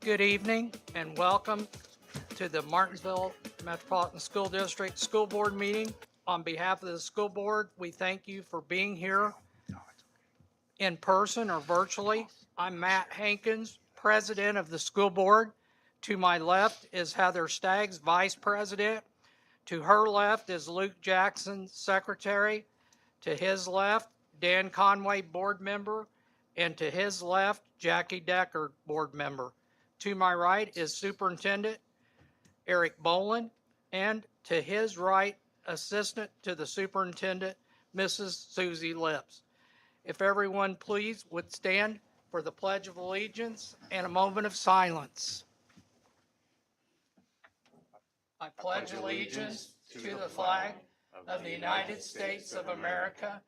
Good evening and welcome to the Martinsville Metropolitan School District School Board meeting. On behalf of the school board, we thank you for being here in person or virtually. I'm Matt Hankins, president of the school board. To my left is Heather Staggs, vice president. To her left is Luke Jackson, secretary. To his left, Dan Conway, board member. And to his left, Jackie Decker, board member. To my right is Superintendent Eric Boland, and to his right, Assistant to the Superintendent, Mrs. Susie Lips. If everyone please would stand for the Pledge of Allegiance and a moment of silence. I pledge allegiance to the flag of the United States of America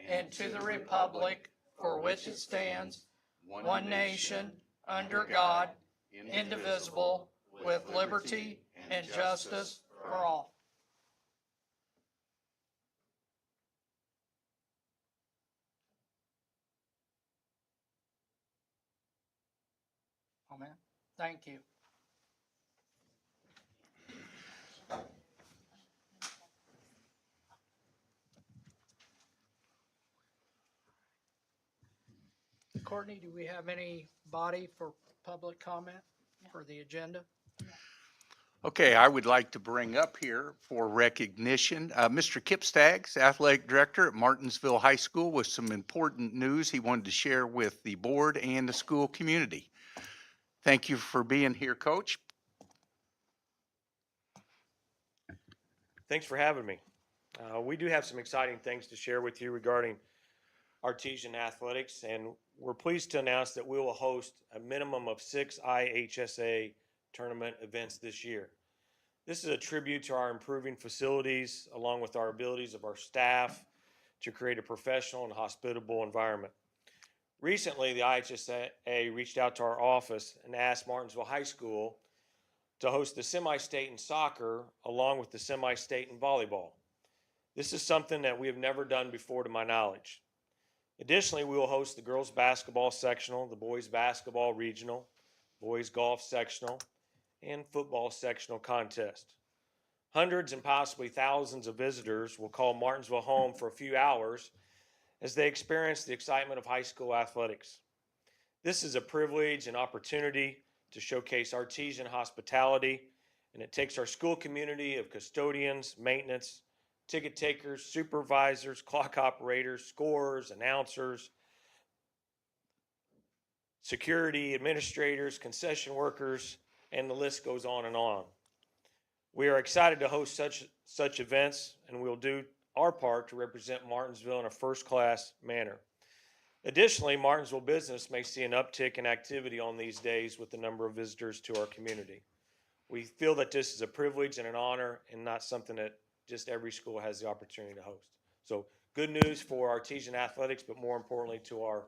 and to the republic for which it stands, one nation, under God, indivisible, with liberty and justice for all. Amen. Thank you. Courtney, do we have anybody for public comment for the agenda? Okay, I would like to bring up here for recognition, Mr. Kip Staggs, Athletic Director at Martinsville High School, with some important news he wanted to share with the board and the school community. Thank you for being here, Coach. Thanks for having me. We do have some exciting things to share with you regarding Artesian athletics, and we're pleased to announce that we will host a minimum of 6 IHSA tournament events this year. This is a tribute to our improving facilities, along with our abilities of our staff to create a professional and hospitable environment. Recently, the IHSA reached out to our office and asked Martinsville High School to host the semi-state in soccer along with the semi-state in volleyball. This is something that we have never done before to my knowledge. Additionally, we will host the girls basketball sectional, the boys basketball regional, boys golf sectional, and football sectional contest. Hundreds and possibly thousands of visitors will call Martinsville home for a few hours as they experience the excitement of high school athletics. This is a privilege and opportunity to showcase artesian hospitality, and it takes our school community of custodians, maintenance, ticket takers, supervisors, clock operators, scorers, announcers, security, administrators, concession workers, and the list goes on and on. We are excited to host such events, and we'll do our part to represent Martinsville in a first-class manner. Additionally, Martinsville business may see an uptick in activity on these days with the number of visitors to our community. We feel that this is a privilege and an honor and not something that just every school has the opportunity to host. So good news for Artesian athletics, but more importantly to our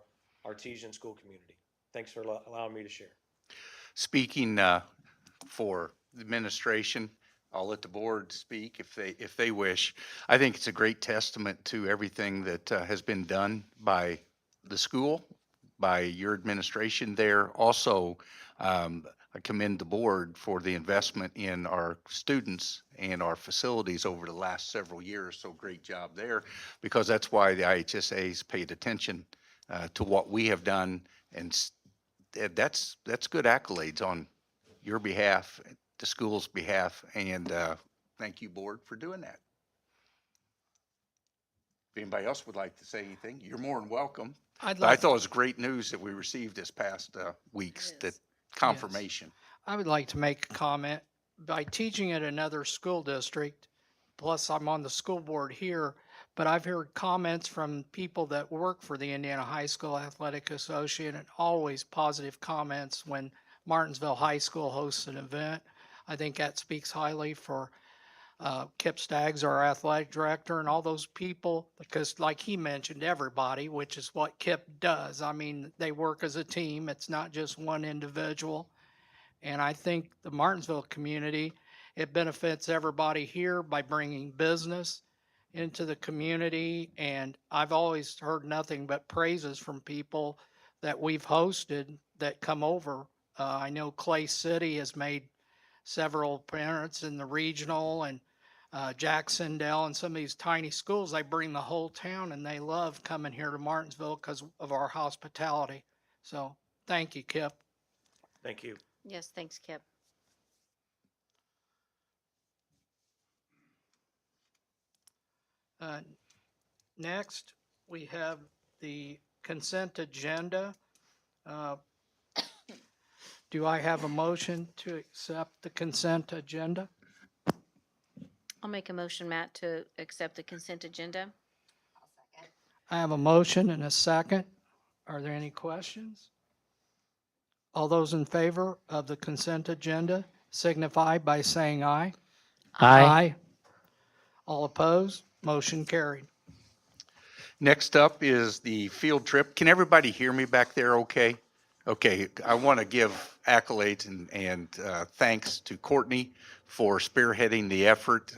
Artesian school community. Thanks for allowing me to share. Speaking for the administration, I'll let the board speak if they wish. I think it's a great testament to everything that has been done by the school, by your administration there. Also, I commend the board for the investment in our students and our facilities over the last several years. So great job there, because that's why the IHSA's paid attention to what we have done, and that's good accolades on your behalf, the school's behalf, and thank you, board, for doing that. If anybody else would like to say anything, you're more than welcome. I thought it was great news that we received this past week's that confirmation. Yes. I would like to make a comment. By teaching at another school district, plus I'm on the school board here, but I've heard comments from people that work for the Indiana High School Athletic Association, and always positive comments when Martinsville High School hosts an event. I think that speaks highly for Kip Staggs, our athletic director, and all those people, because like he mentioned, everybody, which is what Kip does. I mean, they work as a team. It's not just one individual. And I think the Martinsville community, it benefits everybody here by bringing business into the community. And I've always heard nothing but praises from people that we've hosted that come over I know Clay City has made several appearances in the regional, and Jacksonville and some of these tiny schools, they bring the whole town and they love coming here to Martinsville because of our hospitality. So thank you, Kip. Thank you. Yes, thanks, Kip. Uh, Next, we have the consent agenda. Uh, Do I have a motion to accept the consent agenda? I'll make a motion, Matt, to accept the consent agenda. I have a motion and a second. Are there any questions? All those in favor of the consent agenda signify by saying aye. Aye. All opposed? Motion carried. Next up is the field trip. Can everybody hear me back there okay? Okay, I want to give accolades and thanks to Courtney for spearheading the effort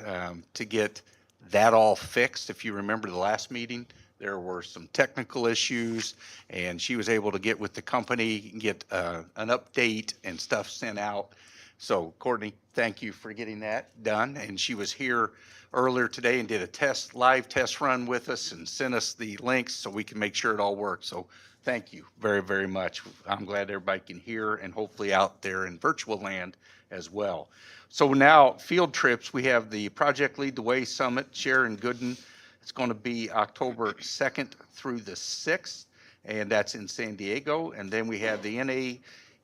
to get that all fixed. If you remember the last meeting, there were some technical issues, and she was able to get with the company, get an update and stuff sent out. So Courtney, thank you for getting that done. And she was here earlier today and did a live test run with us and sent us the links so we can make sure it all works. So thank you very, very much. I'm glad everybody can hear and hopefully out there in virtual land as well. So now field trips, we have the Project Lead the Way Summit, Sharon Gooden. It's going to be October 2nd through the 6th, and that's in San Diego. And then we have the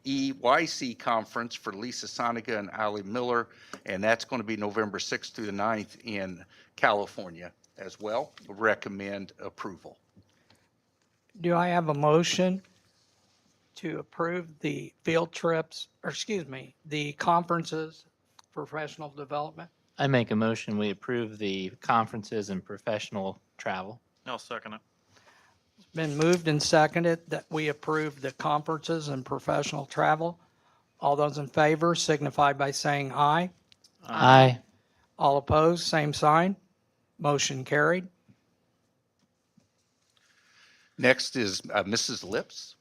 NAEYC conference for Lisa Soniga and Ali Miller, and that's going to be November 6th through the 9th in California as well. Recommend approval. Do I have a motion to approve the field trips, or excuse me, the conferences, professional development? I make a motion, we approve the conferences and professional travel. I'll second it. Been moved and seconded that we approve the conferences and professional travel. All those in favor signify by saying aye. Aye. All opposed, same sign. Motion carried. Next is Mrs. Lips.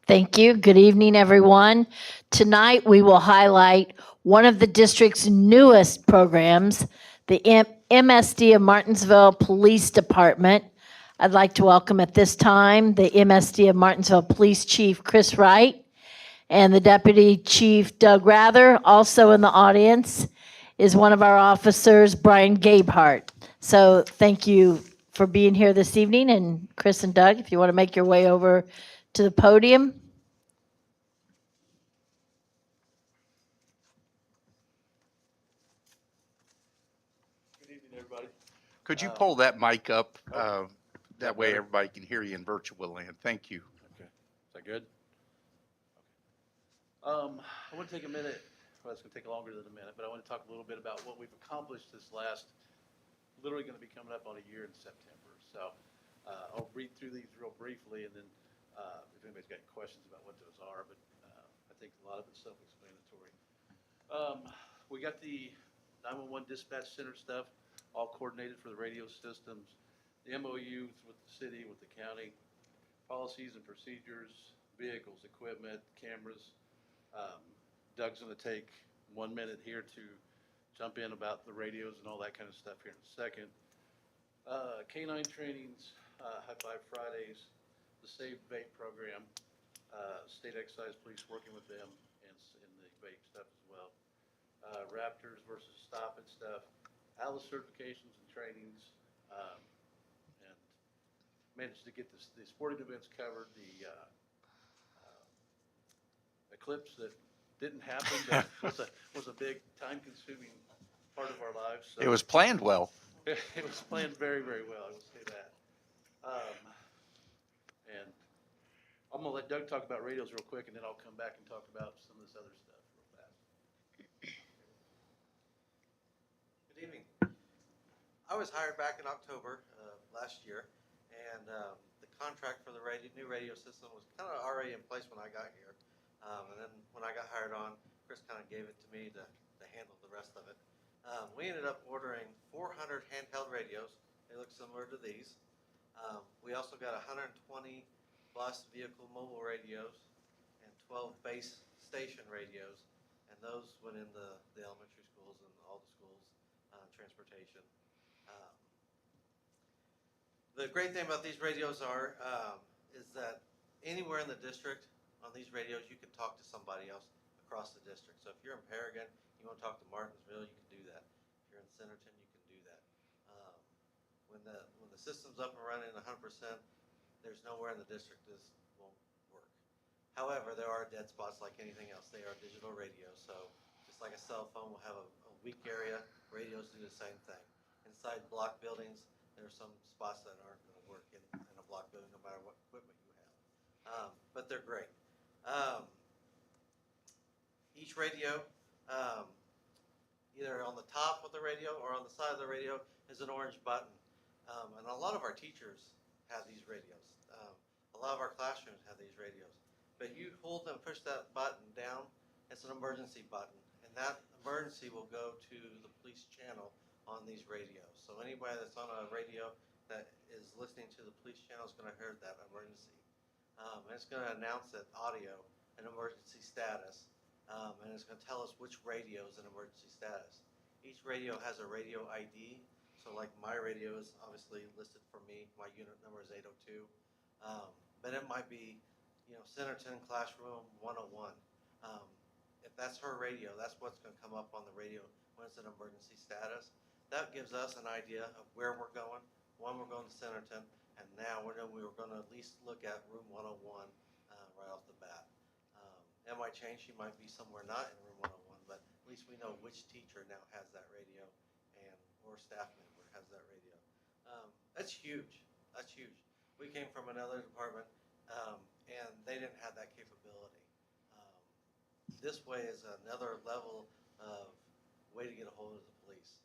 Thank you. Good evening, everyone. Tonight, we will highlight one of the district's newest programs, the MSD of Martinsville Police Department. I'd like to welcome at this time the MSD of Martinsville Police Chief Chris Wright and the Deputy Chief Doug Rather. Also in the audience is one of our officers, Brian Gabehart. So thank you for being here this evening. And Chris and Doug, if you want to make your way over to the podium. Good evening, everybody. Could you pull that mic up? That way everybody can hear you in virtual land. Thank you. Okay, is that good? I want to take a minute, well, it's going to take longer than a minute, but I want to talk a little bit about what we've accomplished this last, literally going to be coming up on a year in September. So I'll read through these real briefly, and then if anybody's got questions about what those are, but I think a lot of it's self-explanatory. We got the 911 dispatch center stuff all coordinated for the radio systems, the MOUs with the city, with the county, policies and procedures, vehicles, equipment, cameras. Doug's going to take 1 minute here to jump in about the radios and all that kind of stuff here in a second. Canine trainings, High Five Fridays, the Save Vape program, state excise police working with them and the vape stuff as well. Raptors versus Stop It stuff, ALICE certifications and trainings, and managed to get the sporting events covered, the eclipse that didn't happen, that was a big time-consuming part of our lives. So It was planned well. it was planned very, very well, I will say that. And I'm gonna let Doug talk about radios real quick, and then I'll come back and talk about some of this other stuff real fast. Good evening. I was hired back in October last year, and the contract for the new radio system was kind of already in place when I got here. And then when I got hired on, Chris kind of gave it to me to handle the rest of it. We ended up ordering 400 handheld radios. They look similar to these. We also got 120 plus vehicle mobile radios and 12 base station radios, and those went in the elementary schools and all the schools, transportation. Um, The great thing about these radios is that anywhere in the district on these radios, you can talk to somebody else across the district. So if you're in Paragon, you want to talk to Martinsville, you can do that. If you're in Centerton, you can do that. Um, when the system's up and running 100%, there's nowhere in the district this won't work. However, there are dead spots like anything else. They are digital radios, so just like a cell phone will have a weak area, radios do the same thing. Inside block buildings, there are some spots that aren't going to work in a block building, no matter what equipment you have. But they're great. Each radio, either on the top of the radio or on the side of the radio, is an orange button. And a lot of our teachers have these radios. A lot of our classrooms have these radios. But you hold and push that button down, it's an emergency button. And that emergency will go to the police channel on these radios. So anybody that's on a radio that is listening to the police channel is going to hear that emergency. And it's going to announce that audio, an emergency status, and it's going to tell us which radio is an emergency status. Each radio has a radio ID. So like my radio is obviously listed for me. My unit number is 802. But it might be, Centerton Classroom 101. If that's her radio, that's what's going to come up on the radio when it's an emergency status. That gives us an idea of where we're going. One, we're going to Centerton, and now we were going to at least look at room 101 right off the bat. It might change. She might be somewhere not in room 101, but at least we know which teacher now has that radio or staff member has that radio. That's huge. That's huge. We came from another department, and they didn't have that capability. This way is another level of way to get a hold of the police.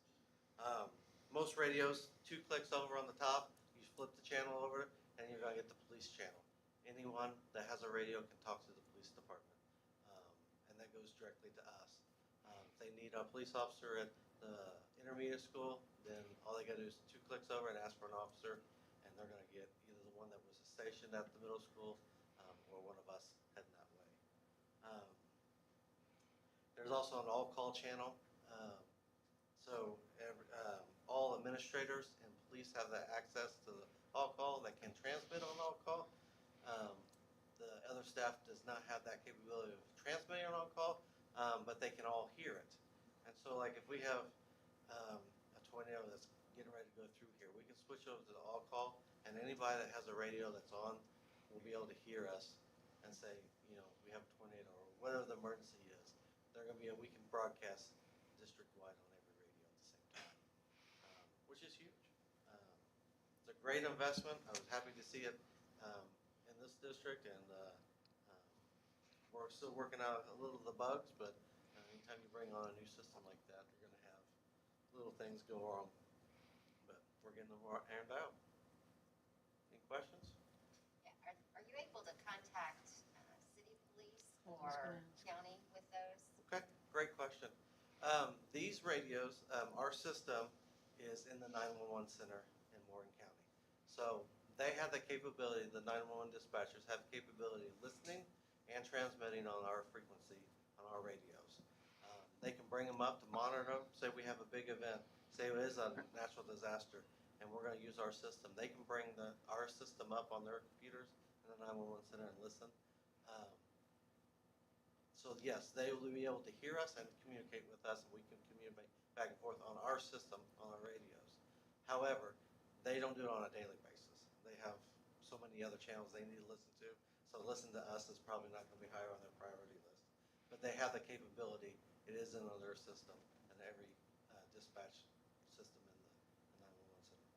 Most radios, 2 clicks over on the top, you flip the channel over, and you're going to get the police channel. Anyone that has a radio can talk to the police department, and that goes directly to us. If they need a police officer at the intermediate school, then all they got to do is 2 clicks over and ask for an officer, and they're going to get either the one that was stationed at the middle school or one of us heading that way. There's also an all-call channel. So all administrators and police have that access to the all-call. They can transmit on all-call. The other staff does not have that capability of transmitting on all-call, but they can all hear it. And so like if we have a tornado that's getting ready to go through here, we can switch over to the all-call, and anybody that has a radio that's on will be able to hear us and say, we have a tornado or whatever the emergency is. We can broadcast district-wide on every radio at the same time, which is huge. It's a great investment. I was happy to see it in this district, and we're still working out a little of the bugs, but anytime you bring on a new system like that, you're going to have little things go wrong. But we're getting them ironed out. Any questions? Yeah. Are you able to contact city police or county with those? Okay, great question. These radios, our system is in the 911 center in Morgan County. So they have the capability, the 911 dispatchers have the capability of listening and transmitting on our frequency, on our radios. They can bring them up to monitor them. Say we have a big event, say it is a natural disaster, and we're going to use our system. They can bring our system up on their computers in the 911 center and listen. So yes, they will be able to hear us and communicate with us, and we can communicate back and forth on our system, on our radios. However, they don't do it on a daily basis. They have so many other channels they need to listen to, so listening to us is probably not going to be higher on their priority list. But they have the capability. It is in their system and every dispatch system in the 911 center.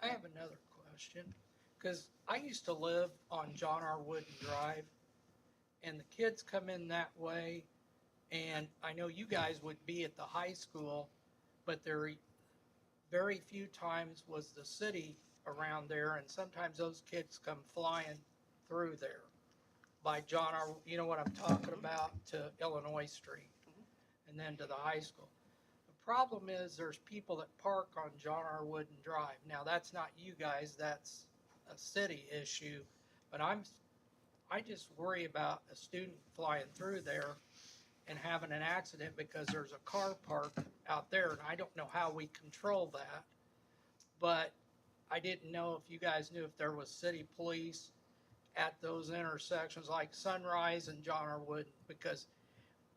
I have another question, because I used to live on John R. Wooden Drive, and the kids come in that way, and I know you guys would be at the high school, but there very few times was the city around there, and sometimes those kids come flying through there by John R., you know what I'm talking about, to Illinois Street, and then to the high school. The problem is there's people that park on John R. Wooden Drive. Now, that's not you guys, that's a city issue, but I'm I just worry about a student flying through there and having an accident because there's a car parked out there, and I don't know how we control that. But I didn't know if you guys knew if there was city police at those intersections like Sunrise and John R. Wooden, because,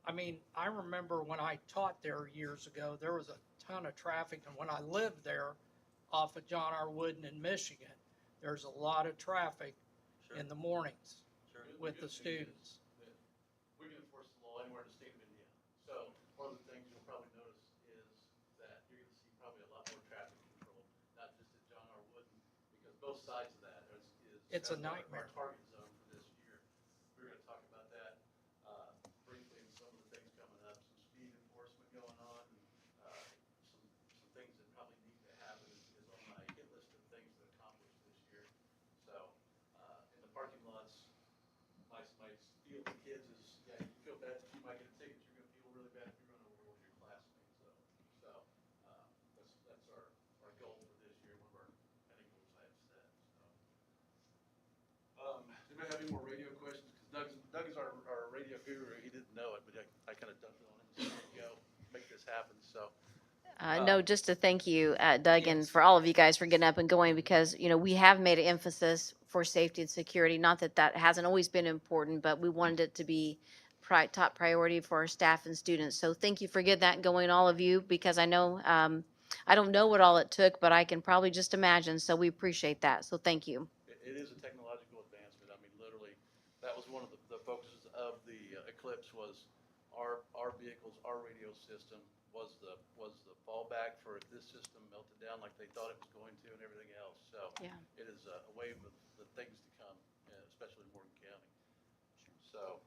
I mean, I remember when I taught there years ago, there was a ton of traffic, and when I lived there off of John R. Wooden in Michigan, there's a lot of traffic Sure, in the mornings sure. with the students. We can enforce the law anywhere in the state of Indiana. So one of the things you'll probably notice is that you're gonna see probably a lot more traffic control, not just at John R. Wooden, because both sides of that is. It's a kind of nightmare. Our target zone for this year. We're gonna talk about that, briefly in some of the things coming up, some speed enforcement going on, some things that probably need to happen is on my hit list of things to accomplish this year. So, in the parking lots, my feel the kids is, yeah, you feel bad that you might get a ticket, you're gonna feel really bad if you run over one of your classmates, so, that's our goal for this year, one of our many goals I have set, so. Does anybody have any more radio questions? Because Doug is our radio guru, he didn't know it, but I kind of dumped it on him, so there you go, make this happen, so. No, just to thank you, Doug, and Yes. for all of you guys for getting up and going, because, we have made an emphasis for safety and security. Not that that hasn't always been important, but we wanted it to be top priority for our staff and students. So thank you for getting that going, all of you, because I know, I don't know what all it took, but I can probably just imagine. So we appreciate that. So thank you. It is a technological advancement. I mean, literally, that was one of the focuses of the eclipse was our vehicles, our radio system was the fallback for if this system melted down like they thought it was going to and everything else. So Yeah. it is a wave of the things to come, especially in Morgan County. So,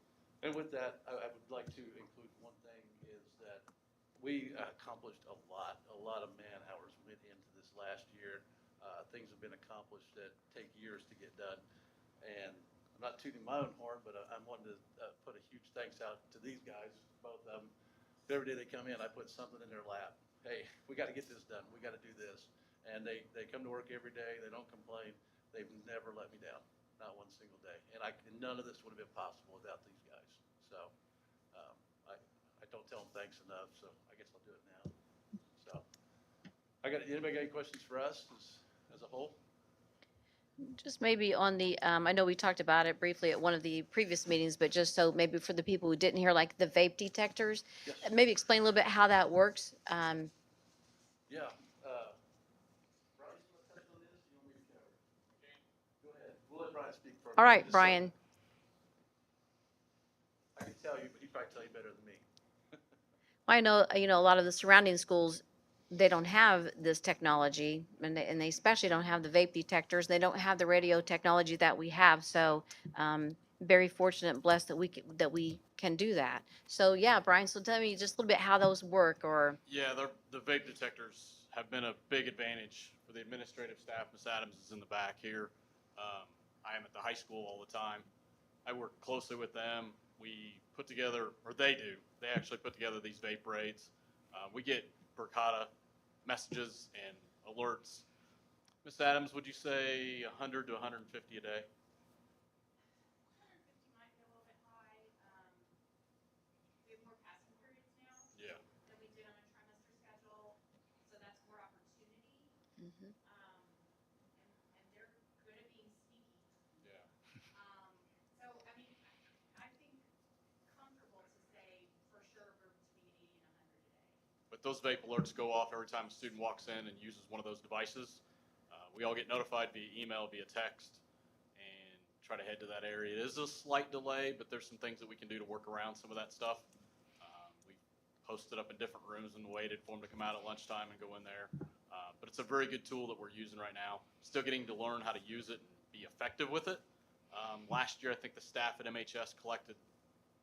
and with that, I would like to include one thing is that we accomplished a lot of man hours went into this last year. Things have been accomplished that take years to get done. And I'm not tooting my own horn, but I'm wanting to put a huge thanks out to these guys, both of them. Every day they come in, I put something in their lap. Hey, we got to get this done. We got to do this. And they come to work every day. They don't complain. They've never let me down, not one single day. And none of this would have been possible without these guys. So I don't tell them thanks enough, so I guess I'll do it now. So anybody got any questions for us as a whole? Just maybe on the, I know we talked about it briefly at one of the previous meetings, but just so maybe for the people who didn't hear, like the vape detectors, Yes. maybe explain a little bit how that works. Yeah. Brian, you want to touch on this? You want me to cover it? Go ahead. We'll let Brian speak first. All right, Just so- Brian. I can tell you, but he'd probably tell you better than me. I know, a lot of the surrounding schools, they don't have this technology, and they especially don't have the vape detectors. They don't have the radio technology that we have. So, very fortunate and blessed that we can do that. So, yeah, Brian, so tell me just a little bit how those work, or, Yeah, the vape detectors have been a big advantage for the administrative staff. Ms. Adams is in the back here. I am at the high school all the time. I work closely with them. We put together, or they do, they actually put together these vape raids. We get Verkada messages and alerts. Ms. Adams, would you say 100 to 150 a day? 150 might be a little bit high. We have more passing periods now Yeah. than we did on a trimester schedule, so that's more opportunity. Mhm. And they're good at being sneaky. Yeah. So, I mean, I think comfortable to say for sure we're between 80 and 100 a day. But those vape alerts go off every time a student walks in and uses one of those devices. We all get notified via email, via text, and try to head to that area. It is a slight delay, but there's some things that we can do to work around some of that stuff. We posted up in different rooms and waited for them to come out at lunchtime and go in there. But it's a very good tool that we're using right now. Still getting to learn how to use it and be effective with it. Last year, I think the staff at MHS collected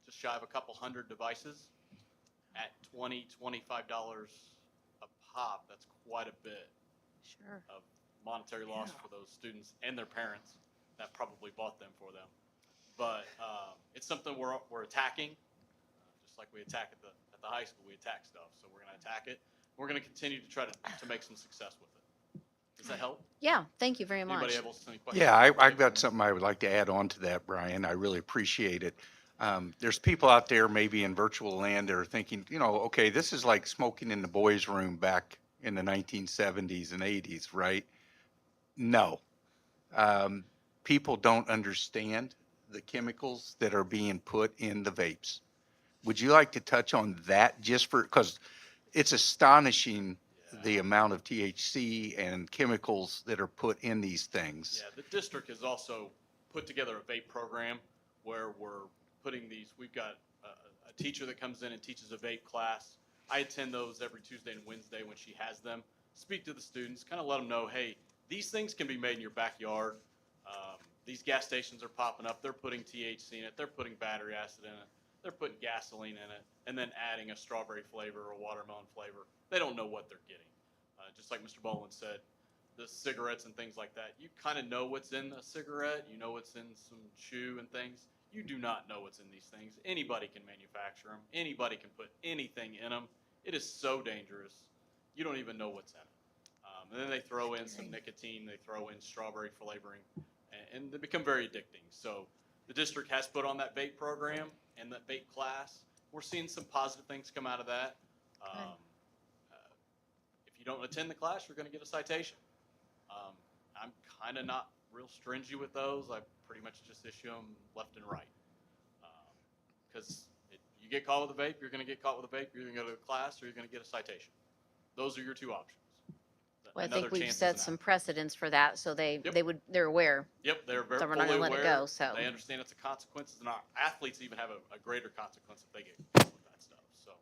just shy of a couple hundred devices at $20, $25 a pop. That's quite a bit Sure. of monetary loss for those students and their parents that probably bought them for them. But it's something we're attacking, just like we attack at the high school. We attack stuff, so we're going to attack it. We're going to continue to try to make some success with it. Does that help? Yeah, thank you very much. Anybody else have any questions? Yeah, I've got something I would like to add on to that, Brian. I really appreciate it. There's people out there maybe in virtual land that are thinking, okay, this is like smoking in the boys' room back in the 1970s and 80s, right? No. Um, People don't understand the chemicals that are being put in the vapes. Would you like to touch on that because it's astonishing the amount of THC and chemicals that are put in these things. Yeah, the district has also put together a vape program where we're putting these, we've got a teacher that comes in and teaches a vape class. I attend those every Tuesday and Wednesday when she has them. Speak to the students, kind of let them know, hey, these things can be made in your backyard. These gas stations are popping up. They're putting THC in it. They're putting battery acid in it. They're putting gasoline in it, and then adding a strawberry flavor or a watermelon flavor. They don't know what they're getting. Just like Mr. Boland said, the cigarettes and things like that, you kind of know what's in a cigarette. You know what's in some chew and things. You do not know what's in these things. Anybody can manufacture them. Anybody can put anything in them. It is so dangerous. You don't even know what's in it. And then they throw in some nicotine. They throw in strawberry flavoring, and they become very addicting. So the district has put on that vape program and that vape class. We're seeing some positive things come out of that. If you don't attend the class, you're going to get a citation. I'm kind of not real stringy with those. I pretty much just issue them left and right. Because you get caught with a vape, you're going to get caught with a vape. You're going to go to the class or you're going to get a citation. Those are your two options. Well, I Another think we've chance set isn't some out. precedents for that, so they're aware. Yep, they're very So we're not fully gonna let it aware. go, so. They understand it's a consequence, and our athletes even have a greater consequence if they get caught with that stuff. So,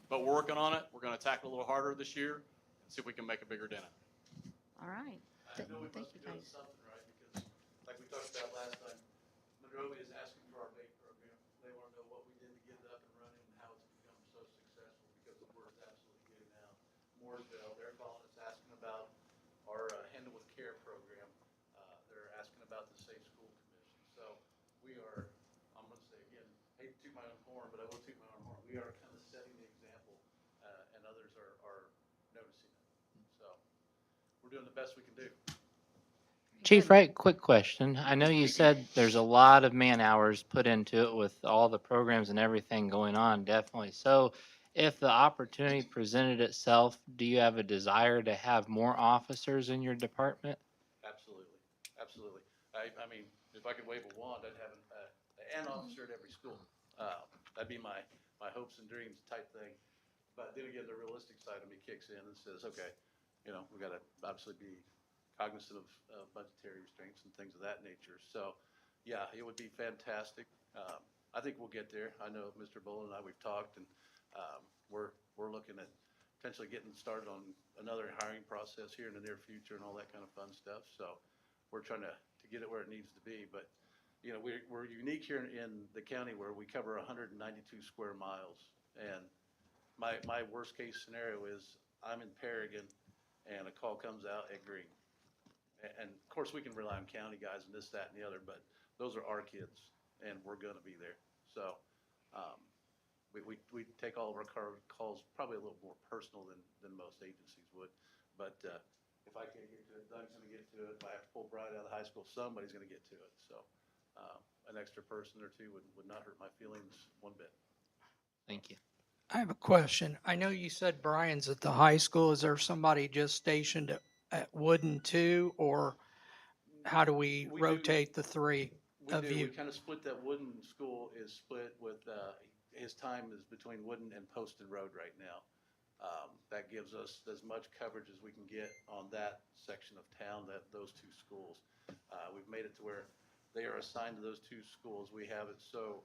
but we're working on it. We're going to tackle it a little harder this year and see if we can make a bigger dent in it. All right. I know we Thank must you, be doing guys. something right, because like we talked about last time, Monrovia is asking for our vape program. They want to know what we did to get it up and running and how it's become so successful, because the word is absolutely getting out. Mooresville, they're calling us asking about our Handle with Care program. They're asking about the Safe School Commission. So we are, I'm going to say again, hate to toot my own horn, but I will toot my own horn. We are kind of setting the example, and others are noticing it. So we're doing the best we can do. Chief, Good. right, quick question. I know you said there's a lot of man hours put into it with all the programs and everything going on, definitely. So if the opportunity presented itself, do you have a desire to have more officers in your department? Absolutely, absolutely. I mean, if I could wave a wand, I'd have an officer at every school. That'd be my hopes and dreams type thing. But then again, the realistic side of me kicks in and says, okay, we got to obviously be cognizant of budgetary restraints and things of that nature. So, yeah, it would be fantastic. I think we'll get there. I know Mr. Boland and I, we've talked, and we're looking at potentially getting started on another hiring process here in the near future and all that kind of fun stuff. So we're trying to get it where it needs to be. But, we're unique here in the county where we cover 192 square miles. And my worst case scenario is I'm in Paragon and a call comes out at Green. And of course, we can rely on county guys and this, that, and the other, but those are our kids and we're going to be there. So we take all of our calls probably a little more personal than most agencies would. But if I can't get to it, Doug's going to get to it. If I have to pull Brian out of the high school, somebody's going to get to it. So an extra person or two would not hurt my feelings one bit. Thank you. I have a question. I know you said Brian's at the high school. Is there somebody just stationed at Wooden too, or how do we We do- rotate the three We of do. you? We kind of split that. Wooden school is split with, his time is between Wooden and Poston Road right now. That gives us as much coverage as we can get on that section of town, those two schools. We've made it to where they are assigned to those two schools. We have it so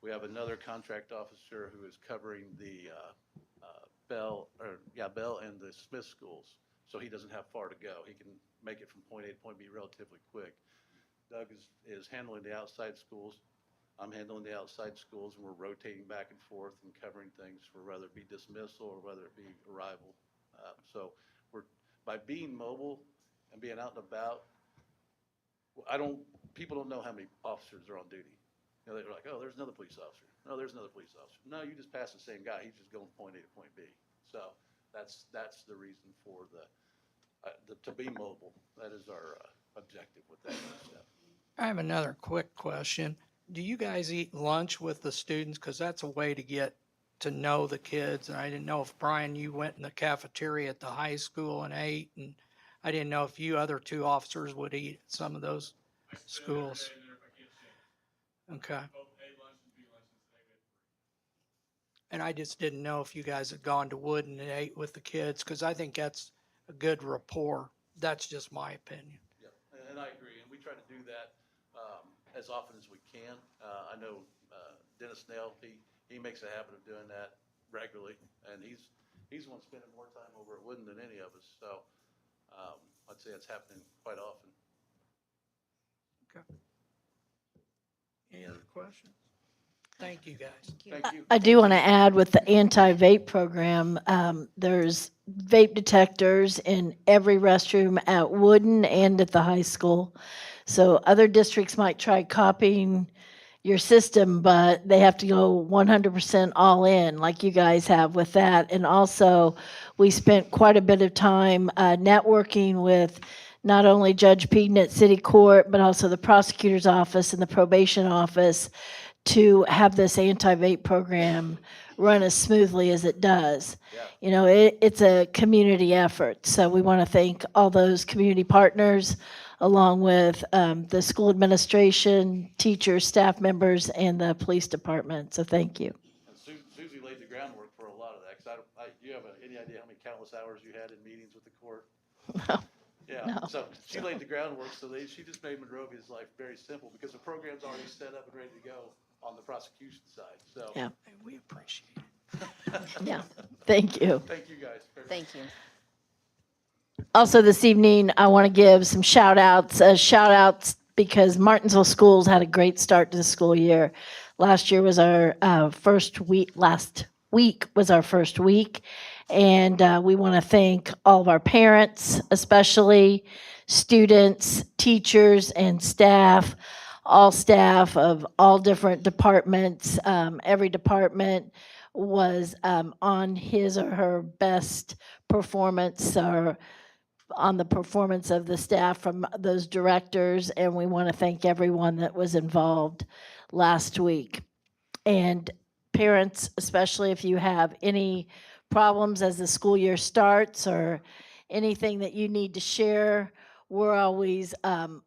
we have another contract officer who is covering the Bell and the Smith schools. So he doesn't have far to go. He can make it from point A to point B relatively quick. Doug is handling the outside schools. I'm handling the outside schools, and we're rotating back and forth and covering things for whether it be dismissal or whether it be arrival. So by being mobile and being out and about, people don't know how many officers are on duty. They're like, oh, there's another police officer. No, there's another police officer. No, you just passed the same guy. He's just going from point A to point B. So that's the reason for to be mobile. That is our objective with that step. I have another quick question. Do you guys eat lunch with the students? Because that's a way to get to know the kids. And I didn't know if, Brian, you went in the cafeteria at the high school and ate, and I didn't know if you other two officers would eat at some of those schools. Okay. And I just didn't know if you guys had gone to Woodin and ate with the kids, because I think that's a good rapport. That's just my opinion. Yeah, and I agree, and we try to do that as often as we can. I know Dennis Snell, he makes a habit of doing that regularly, and he's the one spending more time over at Woodin than any of us, so I'd say it's happening quite often. Okay. Any other questions? Thank you, guys. Thank you. I do want to add with the anti-vape program, there's vape detectors in every restroom at Woodin and at the high school. So other districts might try copying your system, but they have to go 100% all in like you guys have with that. And also, we spent quite a bit of time networking with not only Judge Peden at City Court, but also the prosecutor's office and the probation office to have this anti-vape program run as smoothly as it does. Yeah. You know, it's a community effort. So we want to thank all those community partners, along with the school administration, teachers, staff members, and the police department. So thank you. And Susie laid the groundwork for a lot of that, because you have any idea how many countless hours you had in meetings with the court? No. Yeah, No. so she laid the groundwork, so she just made Monrovia's life very simple, because the program's already set up and ready to go on the prosecution side, so. Yeah. Hey, we appreciate it. Yeah, thank you. Thank you, guys. very much. Thank you. Also this evening, I want to give some shout outs because Martinsville Schools had a great start to the school year. Last week was our first week, and we want to thank all of our parents, especially students, teachers, and staff, all staff of all different departments. Every department was on his or her best performance, or on the performance of the staff from those directors, and we want to thank everyone that was involved last week. And parents, especially if you have any problems as the school year starts or anything that you need to share, we're always,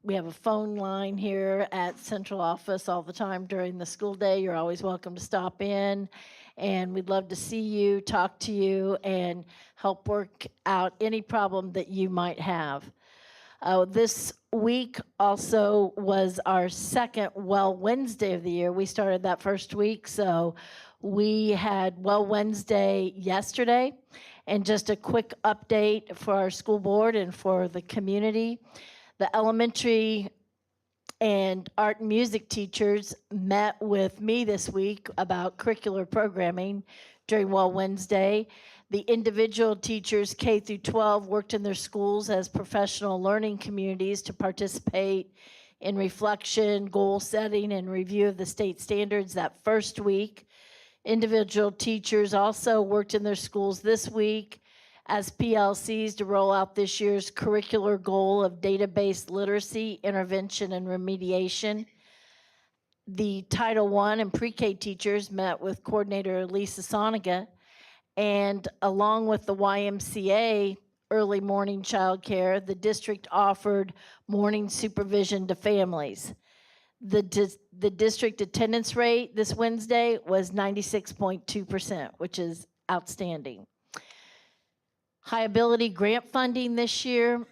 we have a phone line here at central office all the time during the school day. You're always welcome to stop in, and we'd love to see you, talk to you, and help work out any problem that you might have. This week also was our second Well Wednesday of the year. We started that first week, so we had Well Wednesday yesterday. And just a quick update for our school board and for the community. The elementary and art and music teachers met with me this week about curricular programming during Well Wednesday. The individual teachers, K through 12, worked in their schools as professional learning communities to participate in reflection, goal setting, and review of the state standards that first week. Individual teachers also worked in their schools this week as PLCs to roll out this year's curricular goal of database literacy, intervention, and remediation. The Title I and pre-K teachers met with coordinator Lisa Soniga, and along with the YMCA early morning childcare, the district offered morning supervision to families. The district attendance rate this Wednesday was 96.2%, which is outstanding. High ability grant funding this year.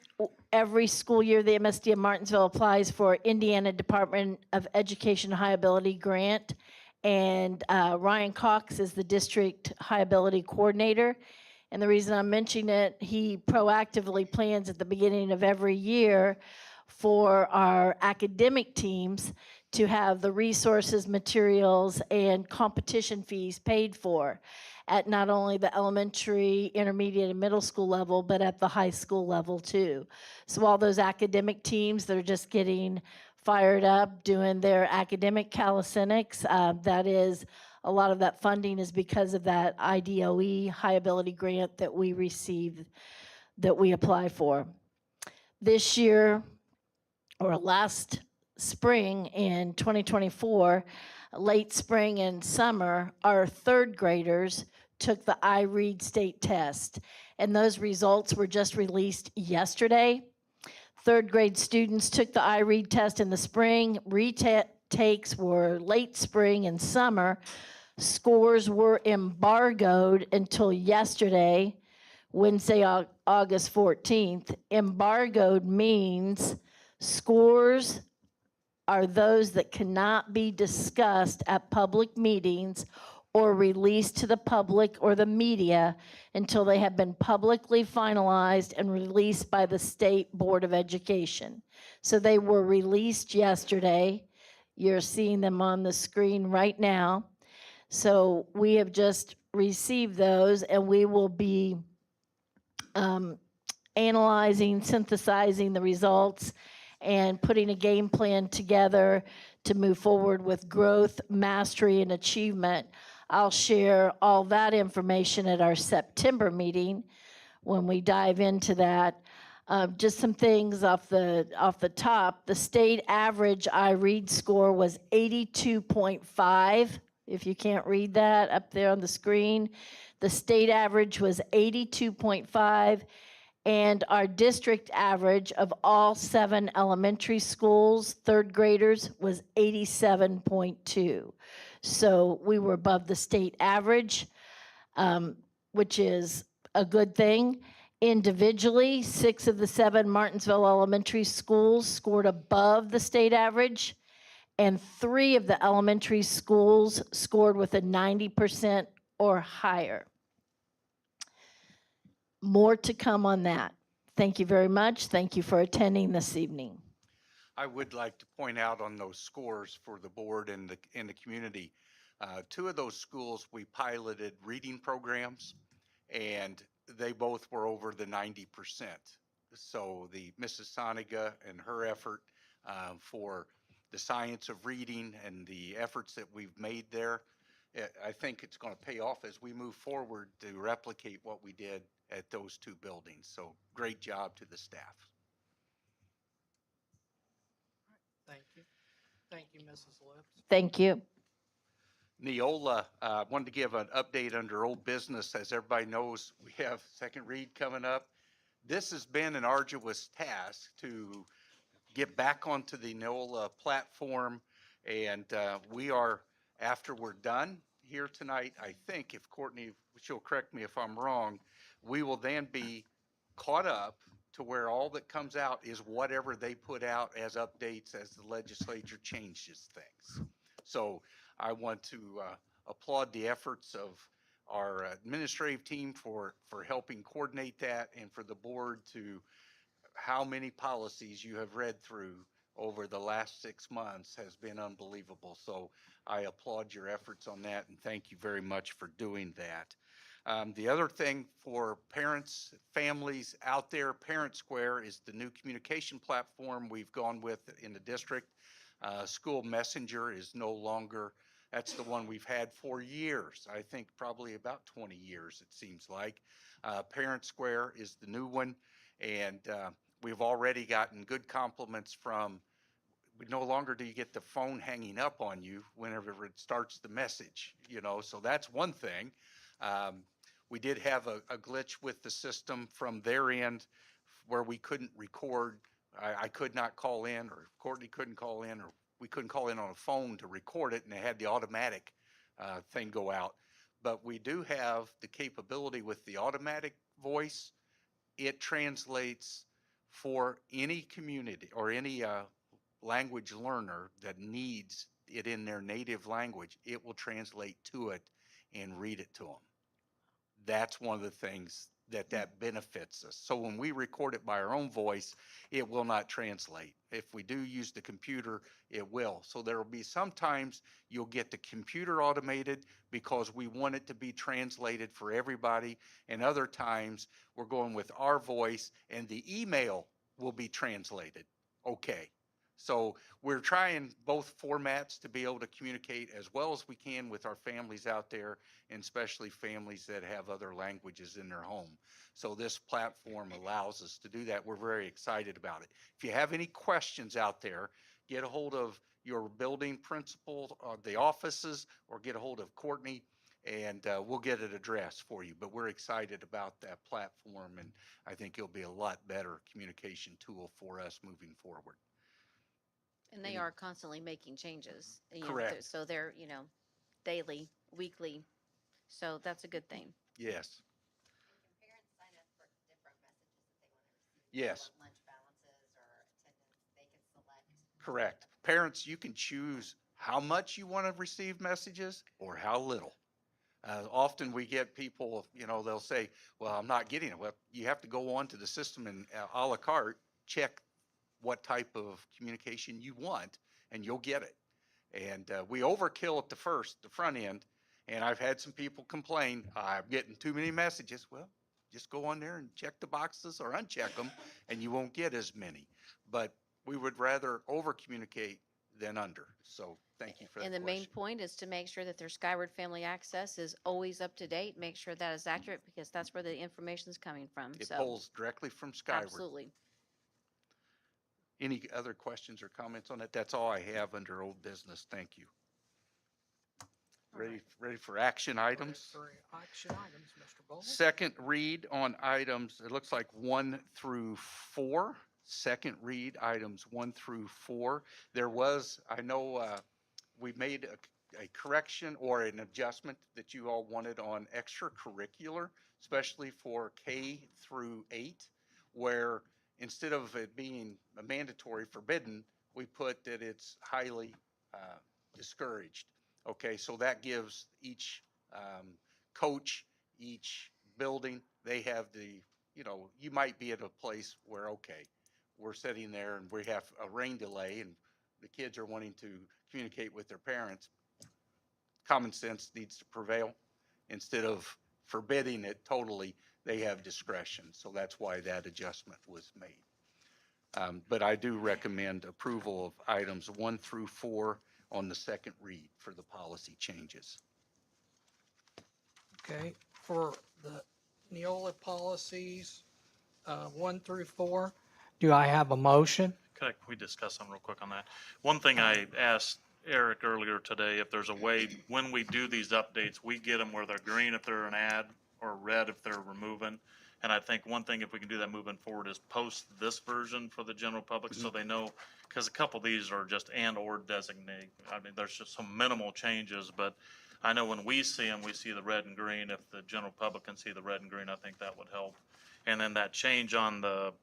Every school year, the MSD of Martinsville applies for Indiana Department of Education High Ability Grant, and Ryan Cox is the district high ability coordinator. And the reason I'm mentioning it, he proactively plans at the beginning of every year for our academic teams to have the resources, materials, and competition fees paid for at not only the elementary, intermediate, and middle school level, but at the high school level too. So all those academic teams that are just getting fired up, doing their academic calisthenics, that is, a lot of that funding is because of that IDOE high ability grant that we received that we apply for. This year, or last spring in 2024, late spring and summer, our third graders took the iRead state test, and those results were just released yesterday. Third grade students took the iRead test in the spring. Retakes were late spring and summer. Scores were embargoed until yesterday, Wednesday, August 14th. Embargoed means scores are those that cannot be discussed at public meetings or released to the public or the media until they have been publicly finalized and released by the State Board of Education. So they were released yesterday. You're seeing them on the screen right now. So we have just received those, and we will be analyzing, synthesizing the results, and putting a game plan together to move forward with growth, mastery, and achievement. I'll share all that information at our September meeting when we dive into that. Just some things off the top. The state average iRead score was 82.5. If you can't read that up there on the screen, the state average was 82.5. And our district average of all 7 elementary schools, third graders, was 87.2. So we were above the state average, which is a good thing. Individually, 6 of the 7 Martinsville elementary schools scored above the state average, and 3 of the elementary schools scored with a 90% or higher. More to come on that. Thank you very much. Thank you for attending this evening. I would like to point out on those scores for the board and the community. 2 of those schools, we piloted reading programs, and they both were over the 90%. So the Mrs. Soniga and her effort for the science of reading and the efforts that we've made there, I think it's going to pay off as we move forward to replicate what we did at those 2 buildings. So great job to the staff. Thank you. Thank you, Mrs. Lips. Thank you. Neola, wanted to give an update under old business. As everybody knows, we have second read coming up. This has been an arduous task to get back onto the Neola platform, and we are, after we're done here tonight, I think, if Courtney, she'll correct me if I'm wrong, we will then be caught up to where all that comes out is whatever they put out as updates as the legislature changes things. So I want to applaud the efforts of our administrative team for helping coordinate that, and for the board to, how many policies you have read through over the last 6 months has been unbelievable. So I applaud your efforts on that, and thank you very much for doing that. The other thing for parents, families out there, Parent Square is the new communication platform we've gone with in the district. School Messenger is no longer, that's the one we've had for years. I think probably about 20 years, it seems like. Parent Square is the new one, and we've already gotten good compliments from, no longer do you get the phone hanging up on you whenever it starts the message, so that's one thing. We did have a glitch with the system from their end where we couldn't record. I could not call in, or Courtney couldn't call in, or we couldn't call in on a phone to record it, and it had the automatic thing go out. But we do have the capability with the automatic voice. It translates for any community or any language learner that needs it in their native language. It will translate to it and read it to them. That's one of the things that benefits us. So when we record it by our own voice, it will not translate. If we do use the computer, it will. So there will be sometimes you'll get the computer automated because we want it to be translated for everybody, and other times we're going with our voice and the email will be translated. Okay. So we're trying both formats to be able to communicate as well as we can with our families out there, and especially families that have other languages in their home. So this platform allows us to do that. We're very excited about it. If you have any questions out there, get a hold of your building principal, the offices, or get a hold of Courtney, and we'll get it addressed for you. But we're excited about that platform, and I think it'll be a lot better communication tool for us moving forward. And they are constantly making changes. Correct. So they're, daily, weekly. So that's a good thing. Yes, And can parents sign up for different messages that they want to receive? Yes. Like lunch balances or attendance, they can select. correct. Parents, you can choose how much you want to receive messages or how little. Often we get people, they'll say, well, I'm not getting it. Well, you have to go on to the system and a la carte, check what type of communication you want, and you'll get it. And we overkill at the front end. And I've had some people complain, I'm getting too many messages. Well, just go on there and check the boxes or uncheck them, and you won't get as many. But we would rather over communicate than under. So thank you for that And the main question. point is to make sure that their Skyward Family Access is always up to date. Make sure that is accurate because that's where the information is coming from. It So pulls directly from Skyward. absolutely. Any other questions or comments on it? That's all I have under old business. Thank you. All Ready, right. ready for action items? For action items, Mr. Bowles. Second read on items, it looks like 1 through 4. Second read items 1 through 4. There was, I know, we made a correction or an adjustment that you all wanted on extracurricular, especially for K through 8, where instead of it being a mandatory forbidden, we put that it's highly discouraged. Okay, so that gives each coach, each building, they have you might be at a place where, okay, we're sitting there and we have a rain delay and the kids are wanting to communicate with their parents. Common sense needs to prevail. Instead of forbidding it totally, they have discretion. So that's why that adjustment was made. But I do recommend approval of items 1 through 4 on the second read for the policy changes. Okay, for the Neola policies, 1 through 4, do I have a motion? Can we discuss something real quick on that? One thing I asked Eric earlier today, if there's a way, when we do these updates, we get them where they're green if they're an ad or red if they're removing. And I think one thing, if we can do that moving forward, is post this version for the general public so they know, because a couple of these are just and or designate. I mean, there's just some minimal changes, but I know when we see them, we see the red and green. If the general public can see the red and green, I think that would help. And then that change on the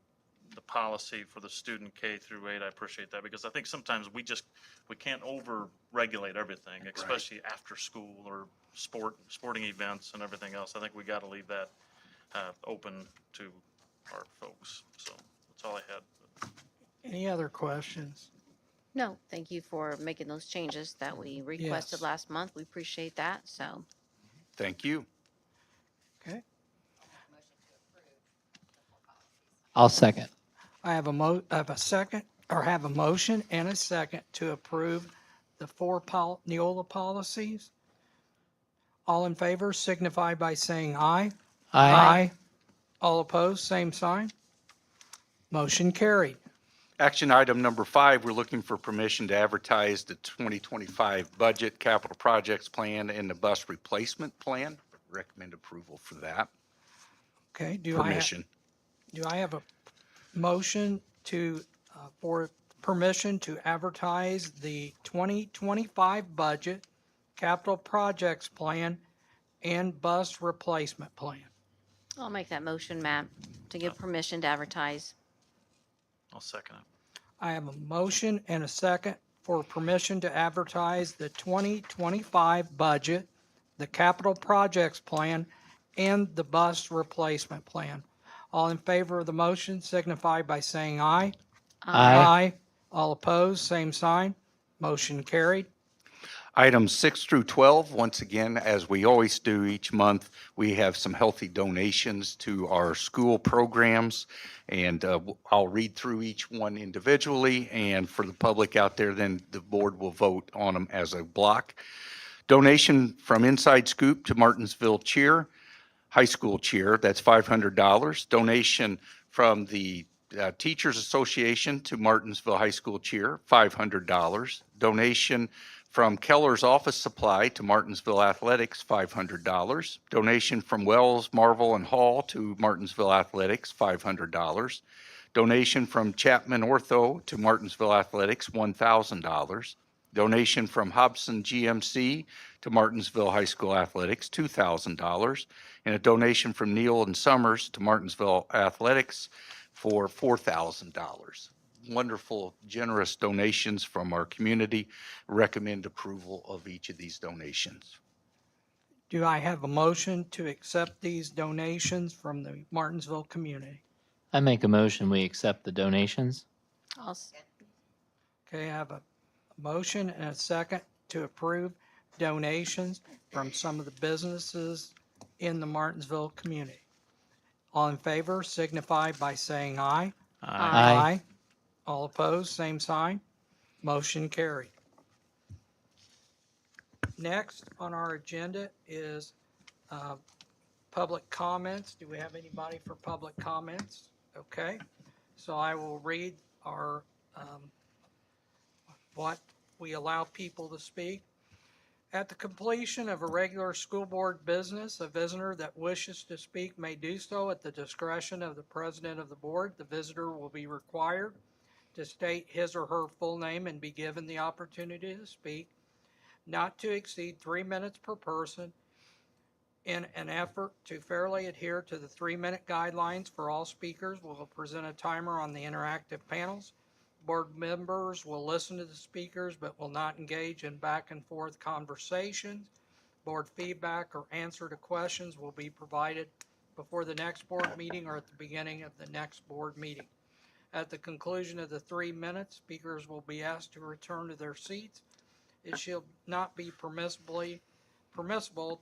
policy for the student K through 8, I appreciate that, because I think sometimes we can't over-regulate everything, especially after school or sporting events and everything else. I think we got to leave that open to our folks. So that's all I had. Any other questions? No, thank you for making those changes that we requested Yes. last month. We appreciate that. So Thank you. Okay, Motion to approve the full policies. I'll second. I have a motion and a second to approve the 4 Neola policies. All in favor signify by saying aye. All opposed, same sign. Motion carried. Action item number 5, we're looking for permission to advertise the 2025 budget, capital projects plan, and the bus replacement plan. Recommend approval for that. Okay, Permission. do I have a motion for permission to advertise the 2025 budget, capital projects plan, and bus replacement plan? I'll make that motion, Matt, to give permission to advertise. I'll second it. I have a motion and a second for permission to advertise the 2025 budget, the capital projects plan, and the bus replacement plan. All in favor of the motion signify by saying aye. Aye. All opposed, same sign. Motion carried. Items 6 through 12, once again, as we always do each month, we have some healthy donations to our school programs. And I'll read through each one individually, and for the public out there, then the board will vote on them as a block. Donation from Inside Scoop to Martinsville Cheer, high school cheer, that's $500. Donation from the Teachers Association to Martinsville High School Cheer, $500. Donation from Keller's Office Supply to Martinsville Athletics, $500. Donation from Wells, Marvel, and Hall to Martinsville Athletics, $500. Donation from Chapman Ortho to Martinsville Athletics, $1,000. Donation from Hobson GMC to Martinsville High School Athletics, $2,000. And a donation from Neal and Summers to Martinsville Athletics for $4,000. Wonderful, generous donations from our community. Recommend approval of each of these donations. Do I have a motion to accept these donations from the Martinsville community? I make a motion, we accept the donations. I'll s- Okay, I have a motion and a second to approve donations from some of the businesses in the Martinsville community. All in favor signify by saying aye. Aye. All opposed, same sign. Motion carried. Next on our agenda is public comments. Do we have anybody for public comments? Okay, so I will read our, what we allow people to speak. At the completion of a regular school board business, a visitor that wishes to speak may do so at the discretion of the president of the board. The visitor will be required to state his or her full name and be given the opportunity to speak, not to exceed 3 minutes per person. In an effort to fairly adhere to the 3-minute guidelines for all speakers, we'll present a timer on the interactive panels. Board members will listen to the speakers but will not engage in back and forth conversations. Board feedback or answer to questions will be provided before the next board meeting or at the beginning of the next board meeting. At the conclusion of the 3 minutes, speakers will be asked to return to their seats. It shall not be permissible